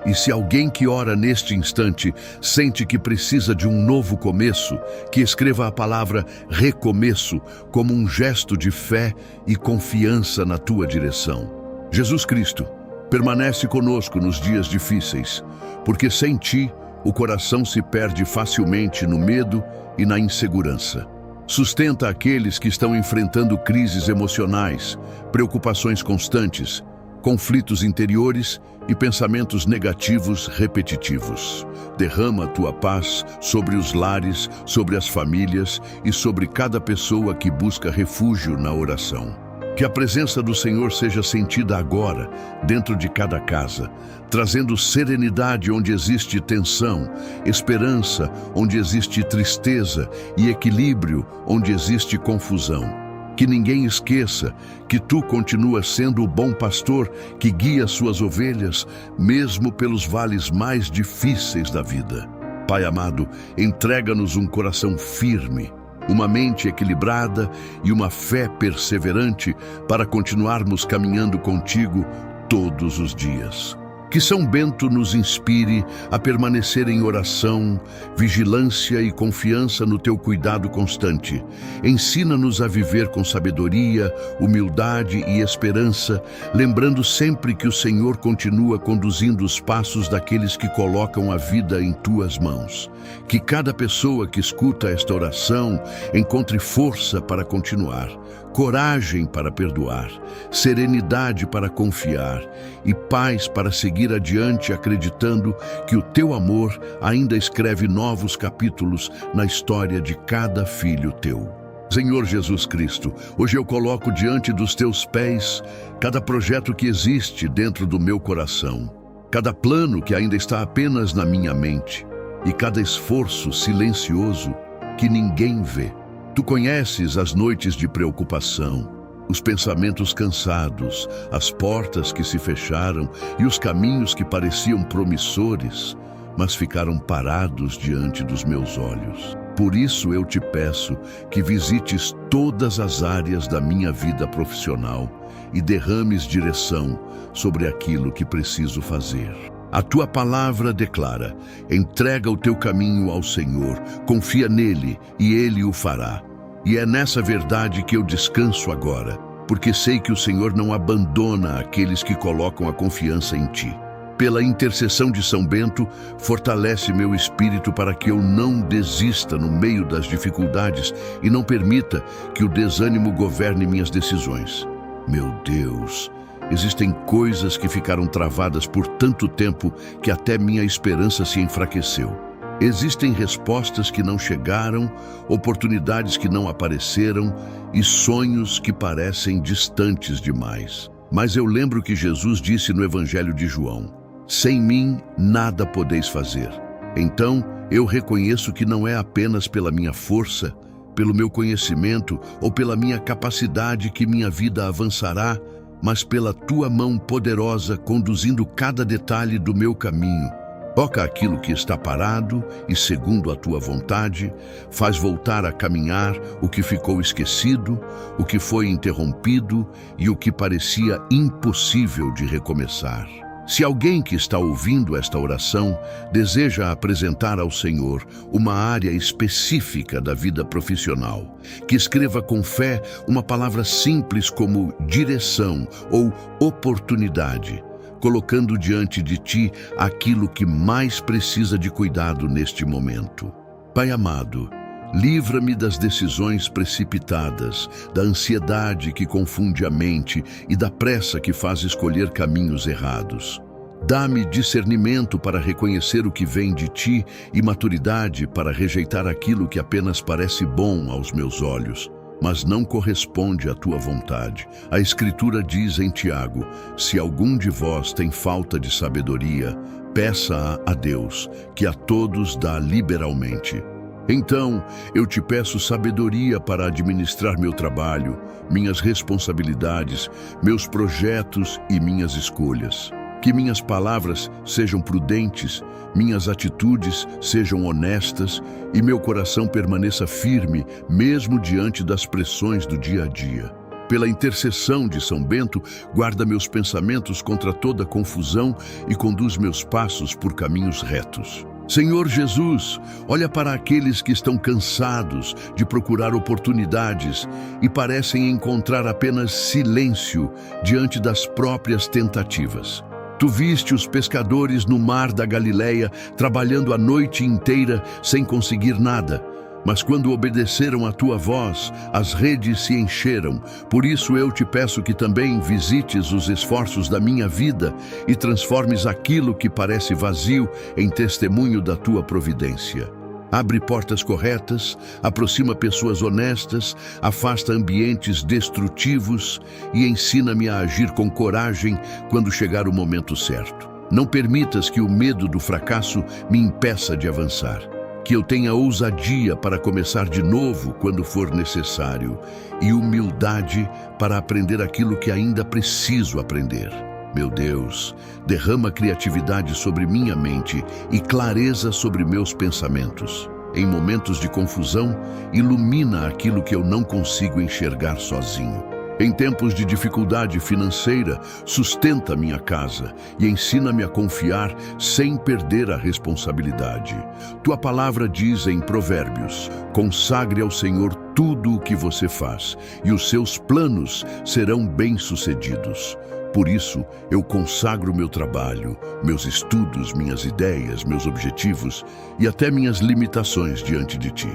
E se alguém que ora neste instante sente que precisa de um novo começo, que escreva a palavra recomeço como um gesto de fé e confiança na Tua direção. Jesus Cristo, permanece conosco nos dias difíceis, porque sem Ti o coração se perde facilmente no medo e na insegurança. Sustenta aqueles que estão enfrentando crises emocionais, preocupações constantes, conflitos interiores e pensamentos negativos repetitivos. Derrama a Tua paz sobre os lares, sobre as famílias e sobre cada pessoa que busca refúgio na oração. Que a presença do Senhor seja sentida agora, dentro de cada casa, trazendo serenidade onde existe tensão, esperança onde existe tristeza e equilíbrio onde existe confusão. Que ninguém esqueça que Tu continuas sendo o bom pastor que guia suas ovelhas, mesmo pelos vales mais difíceis da vida. Pai amado, entrega-nos um coração firme, uma mente equilibrada e uma fé perseverante para continuarmos caminhando contigo todos os dias. Que São Bento nos inspire a permanecer em oração, vigilância e confiança no teu cuidado constante. Ensina-nos a viver com sabedoria, humildade e esperança, lembrando sempre que o Senhor continua conduzindo os passos daqueles que colocam a vida em tuas mãos. Que cada pessoa que escuta esta oração encontre força para continuar, coragem para perdoar, serenidade para confiar e paz para seguir adiante, acreditando que o teu amor ainda escreve novos capítulos na história de cada filho teu. Senhor Jesus Cristo, hoje eu coloco diante dos teus pés cada projeto que existe dentro do meu coração, cada plano que ainda está apenas na minha mente e cada esforço silencioso que ninguém vê. Tu conheces as noites de preocupação, os pensamentos cansados, as portas que se fecharam e os caminhos que pareciam promissores, mas ficaram parados diante dos meus olhos. Por isso eu te peço que visites todas as áreas da minha vida profissional e derrames direção sobre aquilo que preciso fazer. A tua palavra declara: entrega o teu caminho ao Senhor, confia nele e ele o fará. E é nessa verdade que eu descanso agora, porque sei que o Senhor não abandona aqueles que colocam a confiança em ti. Pela intercessão de São Bento, fortalece meu espírito para que eu não desista no meio das dificuldades e não permita que o desânimo governe minhas decisões. Meu Deus, existem coisas que ficaram travadas por tanto tempo que até minha esperança se enfraqueceu. Existem respostas que não chegaram, oportunidades que não apareceram e sonhos que parecem distantes demais. Mas eu lembro que Jesus disse no Evangelho de João: sem mim nada podeis fazer. Então eu reconheço que não é apenas pela minha força, pelo meu conhecimento ou pela minha capacidade que minha vida avançará, mas pela tua mão poderosa conduzindo cada detalhe do meu caminho. Toca aquilo que está parado e, segundo a tua vontade, faz voltar a caminhar o que ficou esquecido, o que foi interrompido e o que parecia impossível de recomeçar. Se alguém que está ouvindo esta oração deseja apresentar ao Senhor uma área específica da vida profissional, que escreva com fé uma palavra simples como direção ou oportunidade, colocando diante de ti aquilo que mais precisa de cuidado neste momento. Pai amado, livra-me das decisões precipitadas, da ansiedade que confunde a mente e da pressa que faz escolher caminhos errados. Dá-me discernimento para reconhecer o que vem de ti e maturidade para rejeitar aquilo que apenas parece bom aos meus olhos, mas não corresponde à tua vontade. A Escritura diz em Tiago: se algum de vós tem falta de sabedoria, peça-a a Deus, que a todos dá liberalmente. Então, eu te peço sabedoria para administrar meu trabalho, minhas responsabilidades, meus projetos e minhas escolhas. Que minhas palavras sejam prudentes, minhas atitudes sejam honestas e meu coração permaneça firme, mesmo diante das pressões do dia a dia. Pela intercessão de São Bento, guarda meus pensamentos contra toda confusão e conduz meus passos por caminhos retos. Senhor Jesus, olha para aqueles que estão cansados de procurar oportunidades e parecem encontrar apenas silêncio diante das próprias tentativas. Tu viste os pescadores no mar da Galileia trabalhando a noite inteira sem conseguir nada, mas quando obedeceram à tua voz, as redes se encheram. Por isso eu te peço que também visites os esforços da minha vida e transformes aquilo que parece vazio em testemunho da tua providência. Abre portas corretas, aproxima pessoas honestas, afasta ambientes destrutivos e ensina-me a agir com coragem quando chegar o momento certo. Não permitas que o medo do fracasso me impeça de avançar. Que eu tenha ousadia para começar de novo quando for necessário e humildade para aprender aquilo que ainda preciso aprender. Meu Deus, derrama criatividade sobre minha mente e clareza sobre meus pensamentos. Em momentos de confusão, ilumina aquilo que eu não consigo enxergar sozinho. Em tempos de dificuldade financeira, sustenta minha casa e ensina-me a confiar sem perder a responsabilidade. Tua palavra diz em Provérbios: consagre ao Senhor tudo o que você faz, e os seus planos serão bem-sucedidos. Por isso, eu consagro meu trabalho, meus estudos, minhas ideias, meus objetivos e até minhas limitações diante de ti.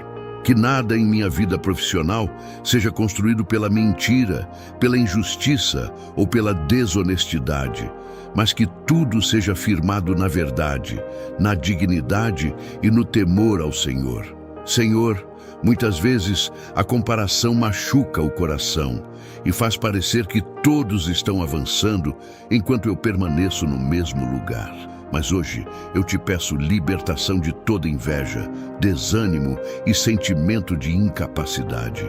Que nada em minha vida profissional seja construído pela mentira, pela injustiça ou pela desonestidade, mas que tudo seja firmado na verdade, na dignidade e no temor ao Senhor. Senhor, muitas vezes a comparação machuca o coração e faz parecer que todos estão avançando enquanto eu permaneço no mesmo lugar. Mas hoje eu te peço libertação de toda inveja, desânimo e sentimento de incapacidade.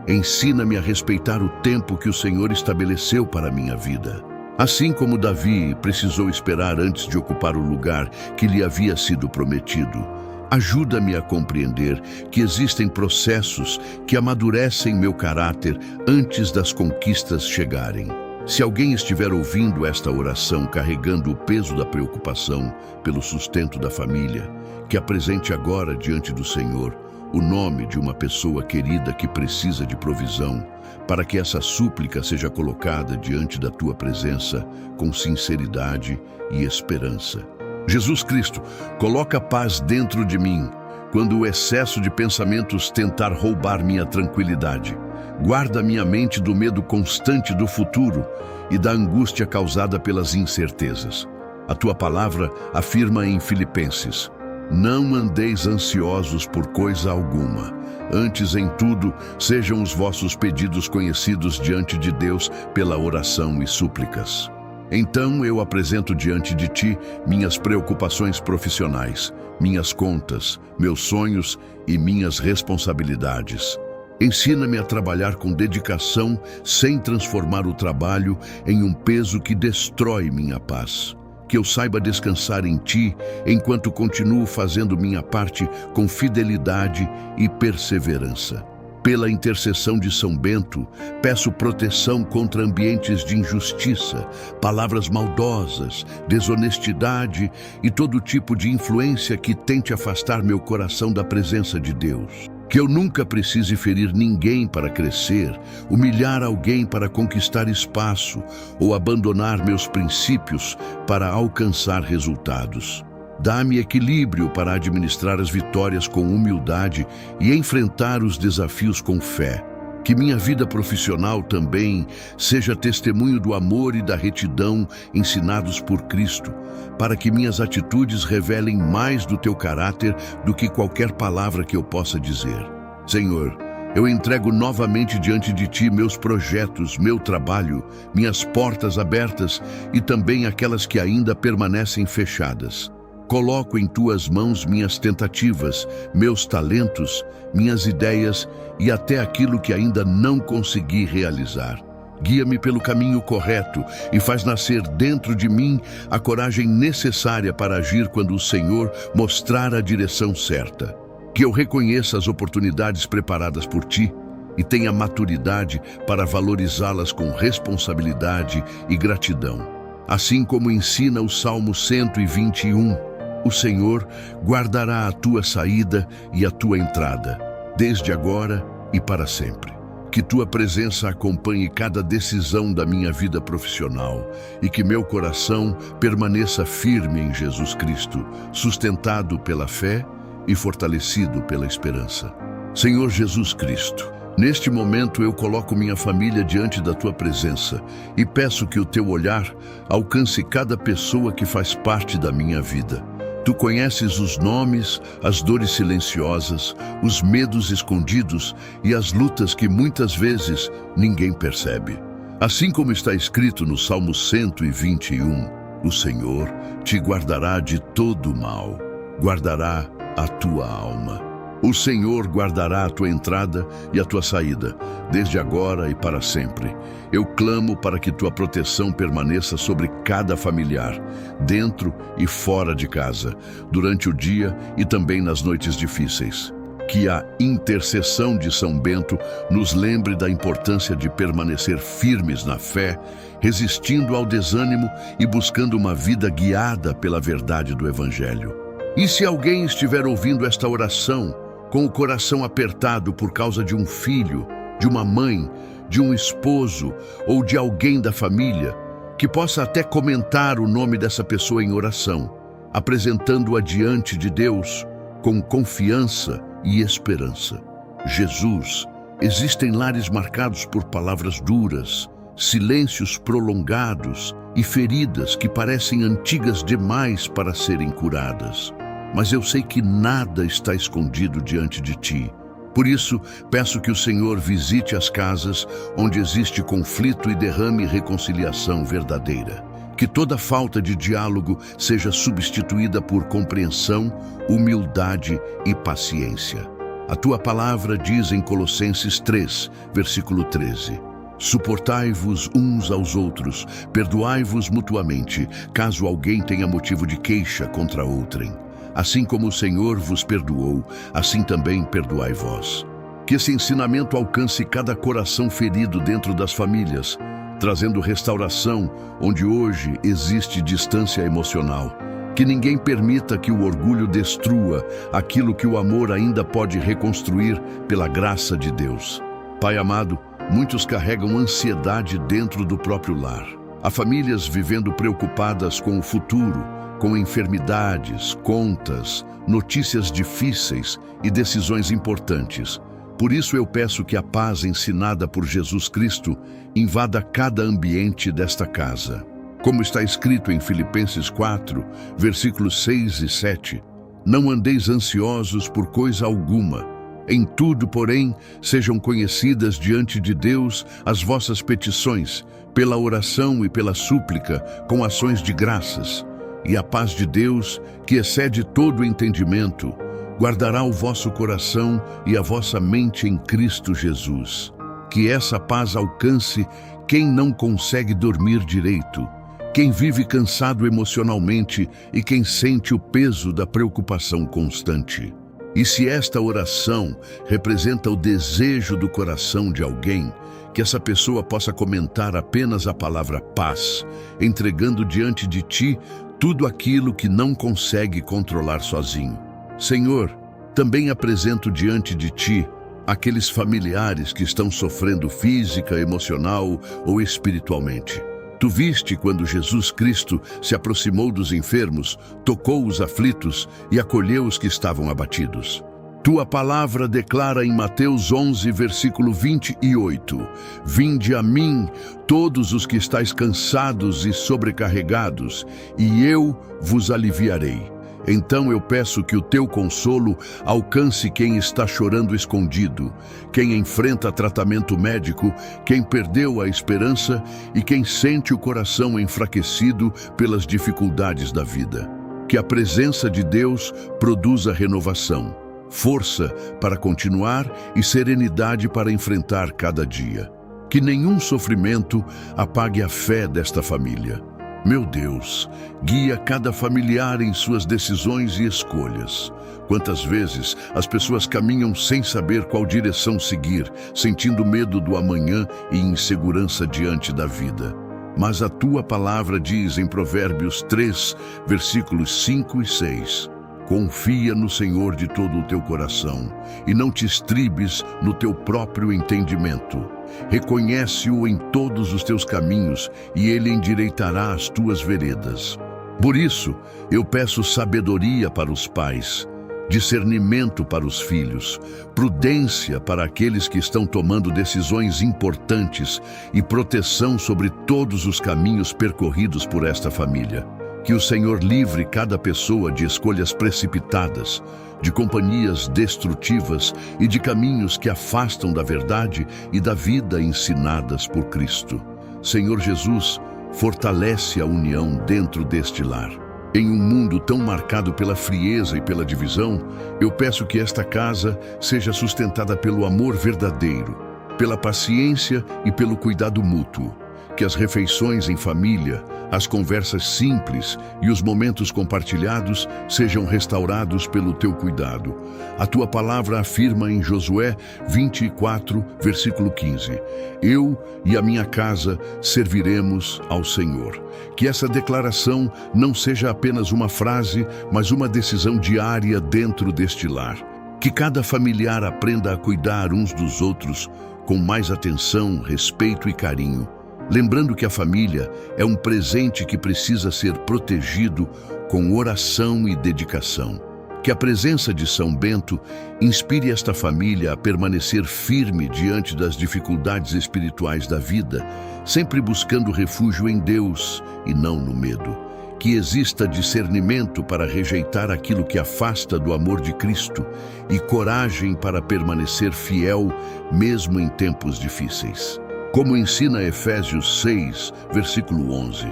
Ensina-me a respeitar o tempo que o Senhor estabeleceu para a minha vida. Assim como Davi precisou esperar antes de ocupar o lugar que lhe havia sido prometido, ajuda-me a compreender que existem processos que amadurecem meu caráter antes das conquistas chegarem. Se alguém estiver ouvindo esta oração carregando o peso da preocupação pelo sustento da família, que apresente agora diante do Senhor o nome de uma pessoa querida que precisa de provisão, para que essa súplica seja colocada diante da tua presença com sinceridade e esperança. Jesus Cristo, coloca paz dentro de mim quando o excesso de pensamentos tentar roubar minha tranquilidade. Guarda minha mente do medo constante do futuro e da angústia causada pelas incertezas. A tua palavra afirma em Filipenses: não andeis ansiosos por coisa alguma. Antes, em tudo, sejam os vossos pedidos conhecidos diante de Deus pela oração e súplicas. Então eu apresento diante de ti minhas preocupações profissionais, minhas contas, meus sonhos e minhas responsabilidades. Ensina-me a trabalhar com dedicação sem transformar o trabalho em um peso que destrói minha paz. Que eu saiba descansar em ti enquanto continuo fazendo minha parte com fidelidade e perseverança. Pela intercessão de São Bento, peço proteção contra ambientes de injustiça, palavras maldosas, desonestidade e todo tipo de influência que tente afastar meu coração da presença de Deus. Que eu nunca precise ferir ninguém para crescer, humilhar alguém para conquistar espaço ou abandonar meus princípios para alcançar resultados. Dá-me equilíbrio para administrar as vitórias com humildade e enfrentar os desafios com fé. Que minha vida profissional também seja testemunho do amor e da retidão ensinados por Cristo, para que minhas atitudes revelem mais do teu caráter do que qualquer palavra que eu possa dizer. Senhor, eu entrego novamente diante de ti meus projetos, meu trabalho, minhas portas abertas e também aquelas que ainda permanecem fechadas. Coloco em tuas mãos minhas tentativas, meus talentos, minhas ideias e até aquilo que ainda não consegui realizar. Guia-me pelo caminho correto e faz nascer dentro de mim a coragem necessária para agir quando o Senhor mostrar a direção certa. Que eu reconheça as oportunidades preparadas por ti e tenha maturidade para valorizá-las com responsabilidade e gratidão. Assim como ensina o Salmo 121, o Senhor guardará a tua saída e a tua entrada, desde agora e para sempre. Que tua presença acompanhe cada decisão da minha vida profissional e que meu coração permaneça firme em Jesus Cristo, sustentado pela fé e fortalecido pela esperança. Senhor Jesus Cristo, neste momento eu coloco minha família diante da tua presença e peço que o teu olhar alcance cada pessoa que faz parte da minha vida. Tu conheces os nomes, as dores silenciosas, os medos escondidos e as lutas que muitas vezes ninguém percebe. Assim como está escrito no Salmo 121, o Senhor te guardará de todo mal, guardará a tua alma. O Senhor guardará a tua entrada e a tua saída, desde agora e para sempre. Eu clamo para que tua proteção permaneça sobre cada familiar, dentro e fora de casa, durante o dia e também nas noites difíceis. Que a intercessão de São Bento nos lembre da importância de permanecer firmes na fé, resistindo ao desânimo e buscando uma vida guiada pela verdade do Evangelho. E se alguém estiver ouvindo esta oração, com o coração apertado por causa de um filho, de uma mãe, de um esposo ou de alguém da família, que possa até comentar o nome dessa pessoa em oração, apresentando-a diante de Deus com confiança e esperança. Jesus, existem lares marcados por palavras duras, silêncios prolongados e feridas que parecem antigas demais para serem curadas. Mas eu sei que nada está escondido diante de ti. Por isso, peço que o Senhor visite as casas onde existe conflito e derrame reconciliação verdadeira. Que toda falta de diálogo seja substituída por compreensão, humildade e paciência. A tua palavra diz em Colossenses 3, versículo 13: Suportai-vos uns aos outros, perdoai-vos mutuamente, caso alguém tenha motivo de queixa contra outrem. Assim como o Senhor vos perdoou, assim também perdoai vós. Que esse ensinamento alcance cada coração ferido dentro das famílias, trazendo restauração onde hoje existe distância emocional. Que ninguém permita que o orgulho destrua aquilo que o amor ainda pode reconstruir pela graça de Deus. Pai amado, muitos carregam ansiedade dentro do próprio lar. Há famílias vivendo preocupadas com o futuro, com enfermidades, contas, notícias difíceis e decisões importantes. Por isso eu peço que a paz ensinada por Jesus Cristo invada cada ambiente desta casa. Como está escrito em Filipenses 4, versículos 6 e 7, não andeis ansiosos por coisa alguma. Em tudo, porém, sejam conhecidas diante de Deus as vossas petições, pela oração e pela súplica, com ações de graças. E a paz de Deus, que excede todo o entendimento, guardará o vosso coração e a vossa mente em Cristo Jesus. Que essa paz alcance quem não consegue dormir direito, quem vive cansado emocionalmente e quem sente o peso da preocupação constante. E se esta oração representa o desejo do coração de alguém, que essa pessoa possa comentar apenas a palavra paz, entregando diante de ti tudo aquilo que não consegue controlar sozinho. Senhor, também apresento diante de ti aqueles familiares que estão sofrendo física, emocional ou espiritualmente. Tu viste quando Jesus Cristo se aproximou dos enfermos, tocou os aflitos e acolheu os que estavam abatidos. Tua palavra declara em Mateus 11, versículo 28, Vinde a mim, todos os que estáis cansados e sobrecarregados, e eu vos aliviarei. Então eu peço que o teu consolo alcance quem está chorando escondido, quem enfrenta tratamento médico, quem perdeu a esperança e quem sente o coração enfraquecido pelas dificuldades da vida. Que a presença de Deus produza renovação, força para continuar e serenidade para enfrentar cada dia. Que nenhum sofrimento apague a fé desta família. Meu Deus, guia cada familiar em suas decisões e escolhas. Quantas vezes as pessoas caminham sem saber qual direção seguir, sentindo medo do amanhã e insegurança diante da vida. Mas a tua palavra diz em Provérbios 3, versículos 5 e 6, Confia no Senhor de todo o teu coração e não te estribes no teu próprio entendimento. Reconhece-o em todos os teus caminhos e ele endireitará as tuas veredas. Por isso, eu peço sabedoria para os pais, discernimento para os filhos, prudência para aqueles que estão tomando decisões importantes e proteção sobre todos os caminhos percorridos por esta família. Que o Senhor livre cada pessoa de escolhas precipitadas, de companhias destrutivas e de caminhos que afastam da verdade e da vida ensinadas por Cristo. Senhor Jesus, fortalece a união dentro deste lar. Em um mundo tão marcado pela frieza e pela divisão, eu peço que esta casa seja sustentada pelo amor verdadeiro, pela paciência e pelo cuidado mútuo. que as refeições em família, as conversas simples e os momentos compartilhados sejam restaurados pelo teu cuidado. A tua palavra afirma em Josué 24, versículo 15: Eu e a minha casa serviremos ao Senhor. Que essa declaração não seja apenas uma frase, mas uma decisão diária dentro deste lar. Que cada familiar aprenda a cuidar uns dos outros com mais atenção, respeito e carinho. Lembrando que a família é um presente que precisa ser protegido com oração e dedicação. Que a presença de São Bento inspire esta família a permanecer firme diante das dificuldades espirituais da vida, sempre buscando refúgio em Deus e não no medo. Que exista discernimento para rejeitar aquilo que afasta do amor de Cristo e coragem para permanecer fiel mesmo em tempos difíceis. Como ensina Efésios 6, versículo 11,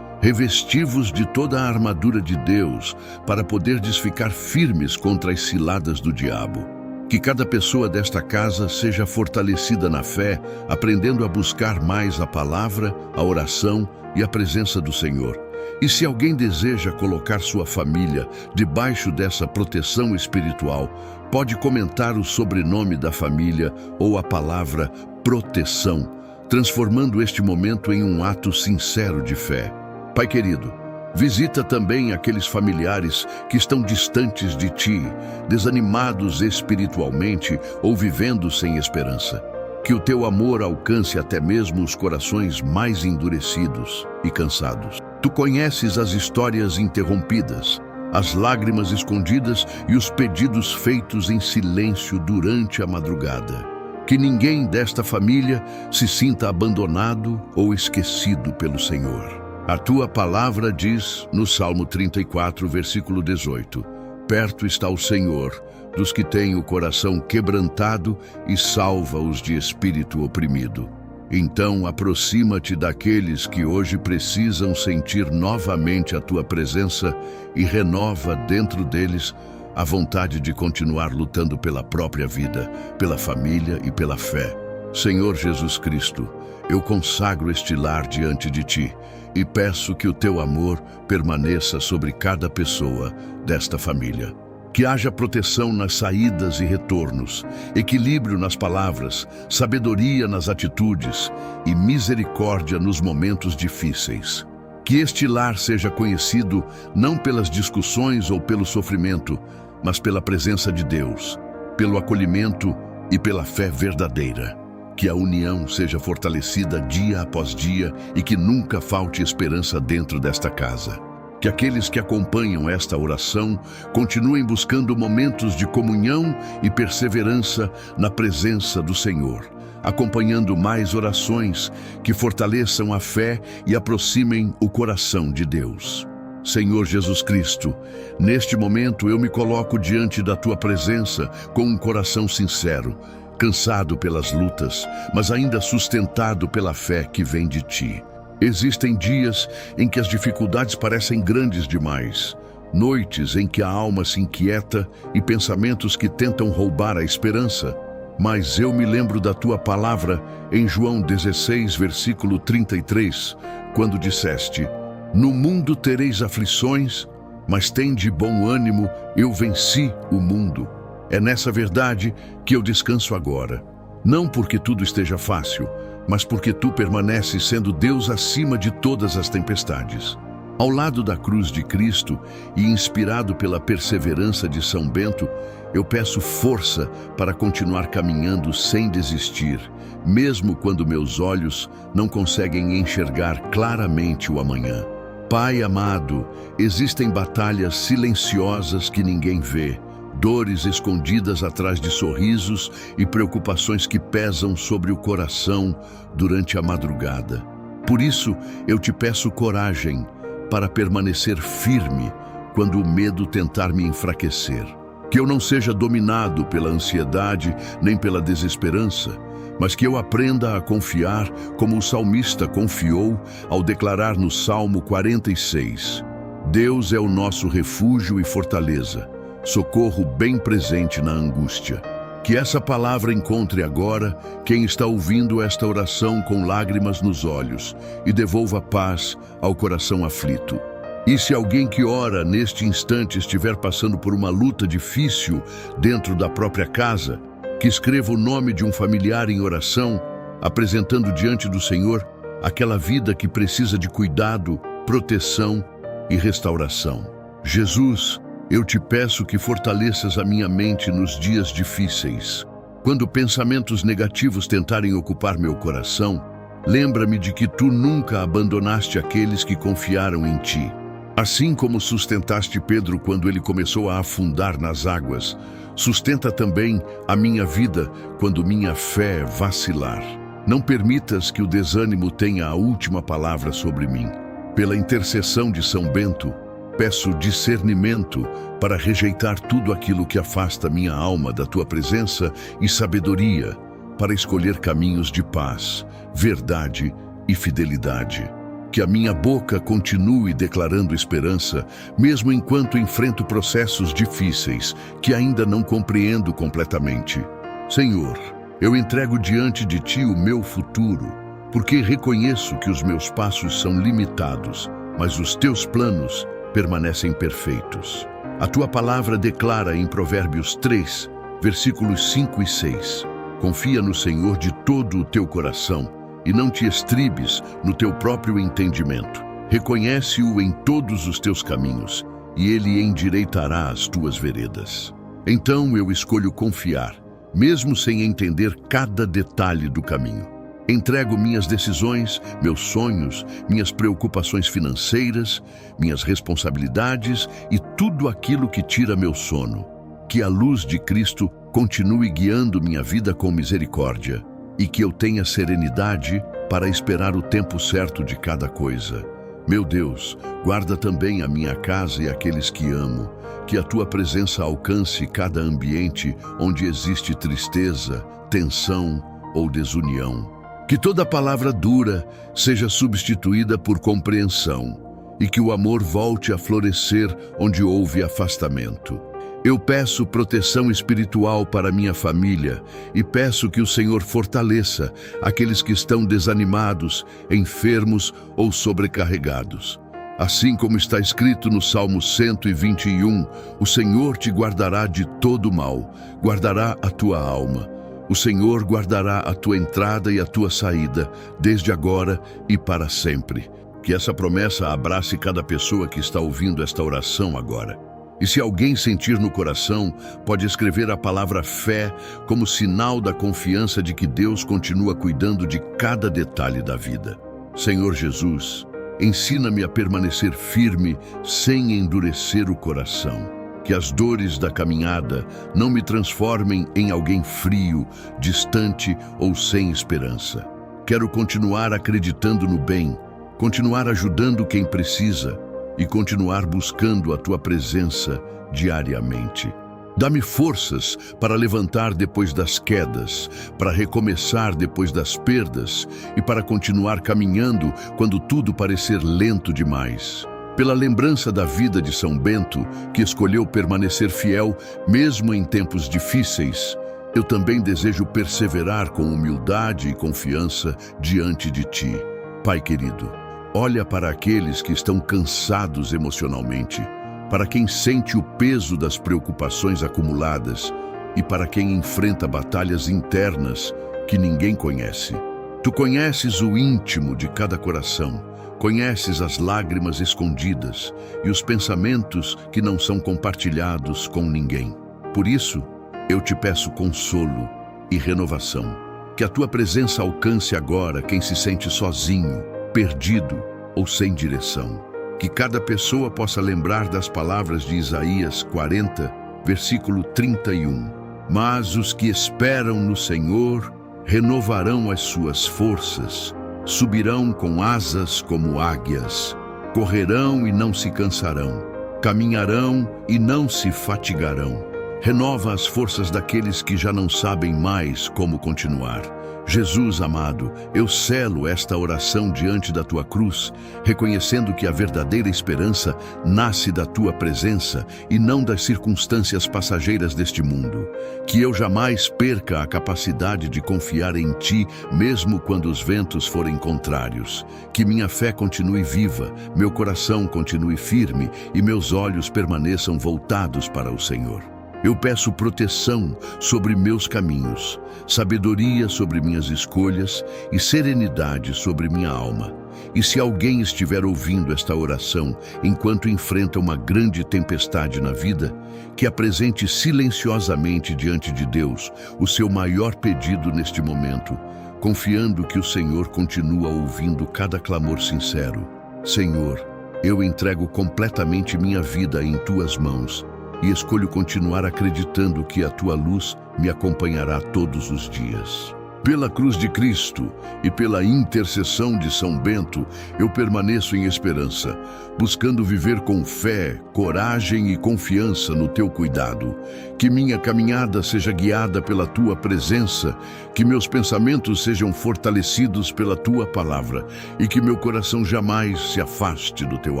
revesti-vos de toda a armadura de Deus para poderdes ficar firmes contra as ciladas do diabo. Que cada pessoa desta casa seja fortalecida na fé, aprendendo a buscar mais a palavra, a oração e a presença do Senhor. E se alguém deseja colocar sua família debaixo dessa proteção espiritual, pode comentar o sobrenome da família ou a palavra proteção, transformando este momento em um ato sincero de fé. Pai querido, visita também aqueles familiares que estão distantes de Ti, desanimados espiritualmente ou vivendo sem esperança. Que o Teu amor alcance até mesmo os corações mais endurecidos e cansados. Tu conheces as histórias interrompidas, as lágrimas escondidas e os pedidos feitos em silêncio durante a madrugada. Que ninguém desta família se sinta abandonado ou esquecido pelo Senhor. A Tua palavra diz no Salmo 34, versículo 18: Perto está o Senhor dos que têm o coração quebrantado e salva-os de espírito oprimido. Então aproxima-te daqueles que hoje precisam sentir novamente a Tua presença e renova dentro deles a vontade de continuar lutando pela própria vida, pela família e pela fé. Senhor Jesus Cristo, eu consagro este lar diante de Ti e peço que o Teu amor permaneça sobre cada pessoa desta família. Que haja proteção nas saídas e retornos, equilíbrio nas palavras, sabedoria nas atitudes e misericórdia nos momentos difíceis. Que este lar seja conhecido não pelas discussões ou pelo sofrimento, mas pela presença de Deus, pelo acolhimento e pela fé verdadeira. Que a união seja fortalecida dia após dia e que nunca falte esperança dentro desta casa. Que aqueles que acompanham esta oração continuem buscando momentos de comunhão e perseverança na presença do Senhor, acompanhando mais orações que fortaleçam a fé e aproximem o coração de Deus. Senhor Jesus Cristo, neste momento eu me coloco diante da Tua presença com um coração sincero, cansado pelas lutas, mas ainda sustentado pela fé que vem de Ti. Existem dias em que as dificuldades parecem grandes demais, noites em que a alma se inquieta e pensamentos que tentam roubar a esperança. Mas eu me lembro da Tua palavra em João 16, versículo 33, quando disseste: No mundo tereis aflições, mas tende bom ânimo, eu venci o mundo. É nessa verdade que eu descanso agora. Não porque tudo esteja fácil, mas porque Tu permaneces sendo Deus acima de todas as tempestades. Ao lado da cruz de Cristo e inspirado pela perseverança de São Bento, eu peço força para continuar caminhando sem desistir, mesmo quando meus olhos não conseguem enxergar claramente o amanhã. Pai amado, existem batalhas silenciosas que ninguém vê, dores escondidas atrás de sorrisos e preocupações que pesam sobre o coração durante a madrugada. Por isso, eu te peço coragem para permanecer firme quando o medo tentar me enfraquecer. Que eu não seja dominado pela ansiedade nem pela desesperança, mas que eu aprenda a confiar como o salmista confiou ao declarar no Salmo 46: Deus é o nosso refúgio e fortaleza, socorro bem presente na angústia. Que essa palavra encontre agora quem está ouvindo esta oração com lágrimas nos olhos e devolva paz ao coração aflito. E se alguém que ora neste instante estiver passando por uma luta difícil dentro da própria casa, que escreva o nome de um familiar em oração, apresentando diante do Senhor aquela vida que precisa de cuidado, proteção e restauração. Jesus, eu te peço que fortaleças a minha mente nos dias difíceis. Quando pensamentos negativos tentarem ocupar meu coração, lembra-me de que tu nunca abandonaste aqueles que confiaram em ti. Assim como sustentaste Pedro quando ele começou a afundar nas águas, sustenta também a minha vida quando minha fé vacilar. Não permitas que o desânimo tenha a última palavra sobre mim. Pela intercessão de São Bento, peço discernimento para rejeitar tudo aquilo que afasta minha alma da tua presença e sabedoria para escolher caminhos de paz, verdade e fidelidade. Que a minha boca continue declarando esperança, mesmo enquanto enfrento processos difíceis que ainda não compreendo completamente. Senhor, eu entrego diante de ti o meu futuro, porque reconheço que os meus passos são limitados, mas os teus planos permanecem perfeitos. A tua palavra declara em Provérbios 3, versículos 5 e 6. Confia no Senhor de todo o teu coração e não te estribes no teu próprio entendimento. Reconhece-o em todos os teus caminhos e ele endireitará as tuas veredas. Então eu escolho confiar, mesmo sem entender cada detalhe do caminho. Entrego minhas decisões, meus sonhos, minhas preocupações financeiras, minhas responsabilidades e tudo aquilo que tira meu sono. Que a luz de Cristo continue guiando minha vida com misericórdia e que eu tenha serenidade para esperar o tempo certo de cada coisa. Meu Deus, guarda também a minha casa e aqueles que amo. Que a tua presença alcance cada ambiente onde existe tristeza, tensão ou desunião. Que toda palavra dura seja substituída por compreensão e que o amor volte a florescer onde houve afastamento. Eu peço proteção espiritual para minha família e peço que o Senhor fortaleça aqueles que estão desanimados, enfermos ou sobrecarregados. Assim como está escrito no Salmo 121, o Senhor te guardará de todo mal, guardará a tua alma. O Senhor guardará a tua entrada e a tua saída, desde agora e para sempre. Que essa promessa abrace cada pessoa que está ouvindo esta oração agora. E se alguém sentir no coração, pode escrever a palavra fé como sinal da confiança de que Deus continua cuidando de cada detalhe da vida. Senhor Jesus, ensina-me a permanecer firme sem endurecer o coração. Que as dores da caminhada não me transformem em alguém frio, distante ou sem esperança. Quero continuar acreditando no bem, continuar ajudando quem precisa e continuar buscando a tua presença diariamente. Dá-me forças para levantar depois das quedas, para recomeçar depois das perdas e para continuar caminhando quando tudo parecer lento demais. Pela lembrança da vida de São Bento, que escolheu permanecer fiel mesmo em tempos difíceis, eu também desejo perseverar com humildade e confiança diante de ti. Pai querido, olha para aqueles que estão cansados emocionalmente, para quem sente o peso das preocupações acumuladas e para quem enfrenta batalhas internas que ninguém conhece. Tu conheces o íntimo de cada coração, conheces as lágrimas escondidas e os pensamentos que não são compartilhados com ninguém. Por isso, eu te peço consolo e renovação. Que a tua presença alcance agora quem se sente sozinho, perdido ou sem direção. Que cada pessoa possa lembrar das palavras de Isaías 40, versículo 31. Mas os que esperam no Senhor renovarão as suas forças, subirão com asas como águias, correrão e não se cansarão, caminharão e não se fatigarão. Renova as forças daqueles que já não sabem mais como continuar. Jesus amado, eu selo esta oração diante da tua cruz, reconhecendo que a verdadeira esperança nasce da tua presença e não das circunstâncias passageiras deste mundo. Que eu jamais perca a capacidade de confiar em ti, mesmo quando os ventos forem contrários. Que minha fé continue viva, meu coração continue firme e meus olhos permaneçam voltados para o Senhor. Eu peço proteção sobre meus caminhos, sabedoria sobre minhas escolhas e serenidade sobre minha alma. E se alguém estiver ouvindo esta oração enquanto enfrenta uma grande tempestade na vida, que apresente silenciosamente diante de Deus o seu maior pedido neste momento, confiando que o Senhor continua ouvindo cada clamor sincero. Senhor, eu entrego completamente minha vida em tuas mãos e escolho continuar acreditando que a tua luz me acompanhará todos os dias. Pela cruz de Cristo e pela intercessão de São Bento, eu permaneço em esperança, buscando viver com fé, coragem e confiança no teu cuidado. Que minha caminhada seja guiada pela tua presença, que meus pensamentos sejam fortalecidos pela tua palavra e que meu coração jamais se afaste do teu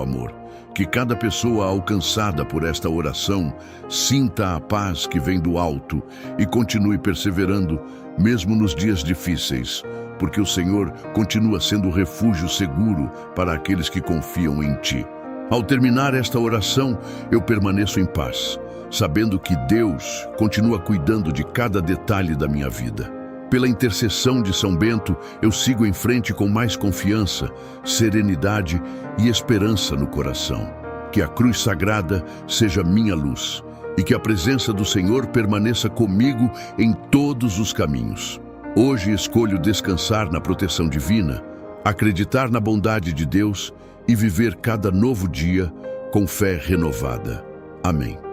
amor. Que cada pessoa alcançada por esta oração sinta a paz que vem do alto e continue perseverando, mesmo nos dias difíceis, porque o Senhor continua sendo refúgio seguro para aqueles que confiam em ti. Ao terminar esta oração, eu permaneço em paz, sabendo que Deus continua cuidando de cada detalhe da minha vida. Pela intercessão de São Bento, eu sigo em frente com mais confiança, serenidade e esperança no coração. Que a cruz sagrada seja minha luz e que a presença do Senhor permaneça comigo em todos os caminhos. Hoje escolho descansar na proteção divina, acreditar na bondade de Deus e viver cada novo dia com fé renovada. Amém.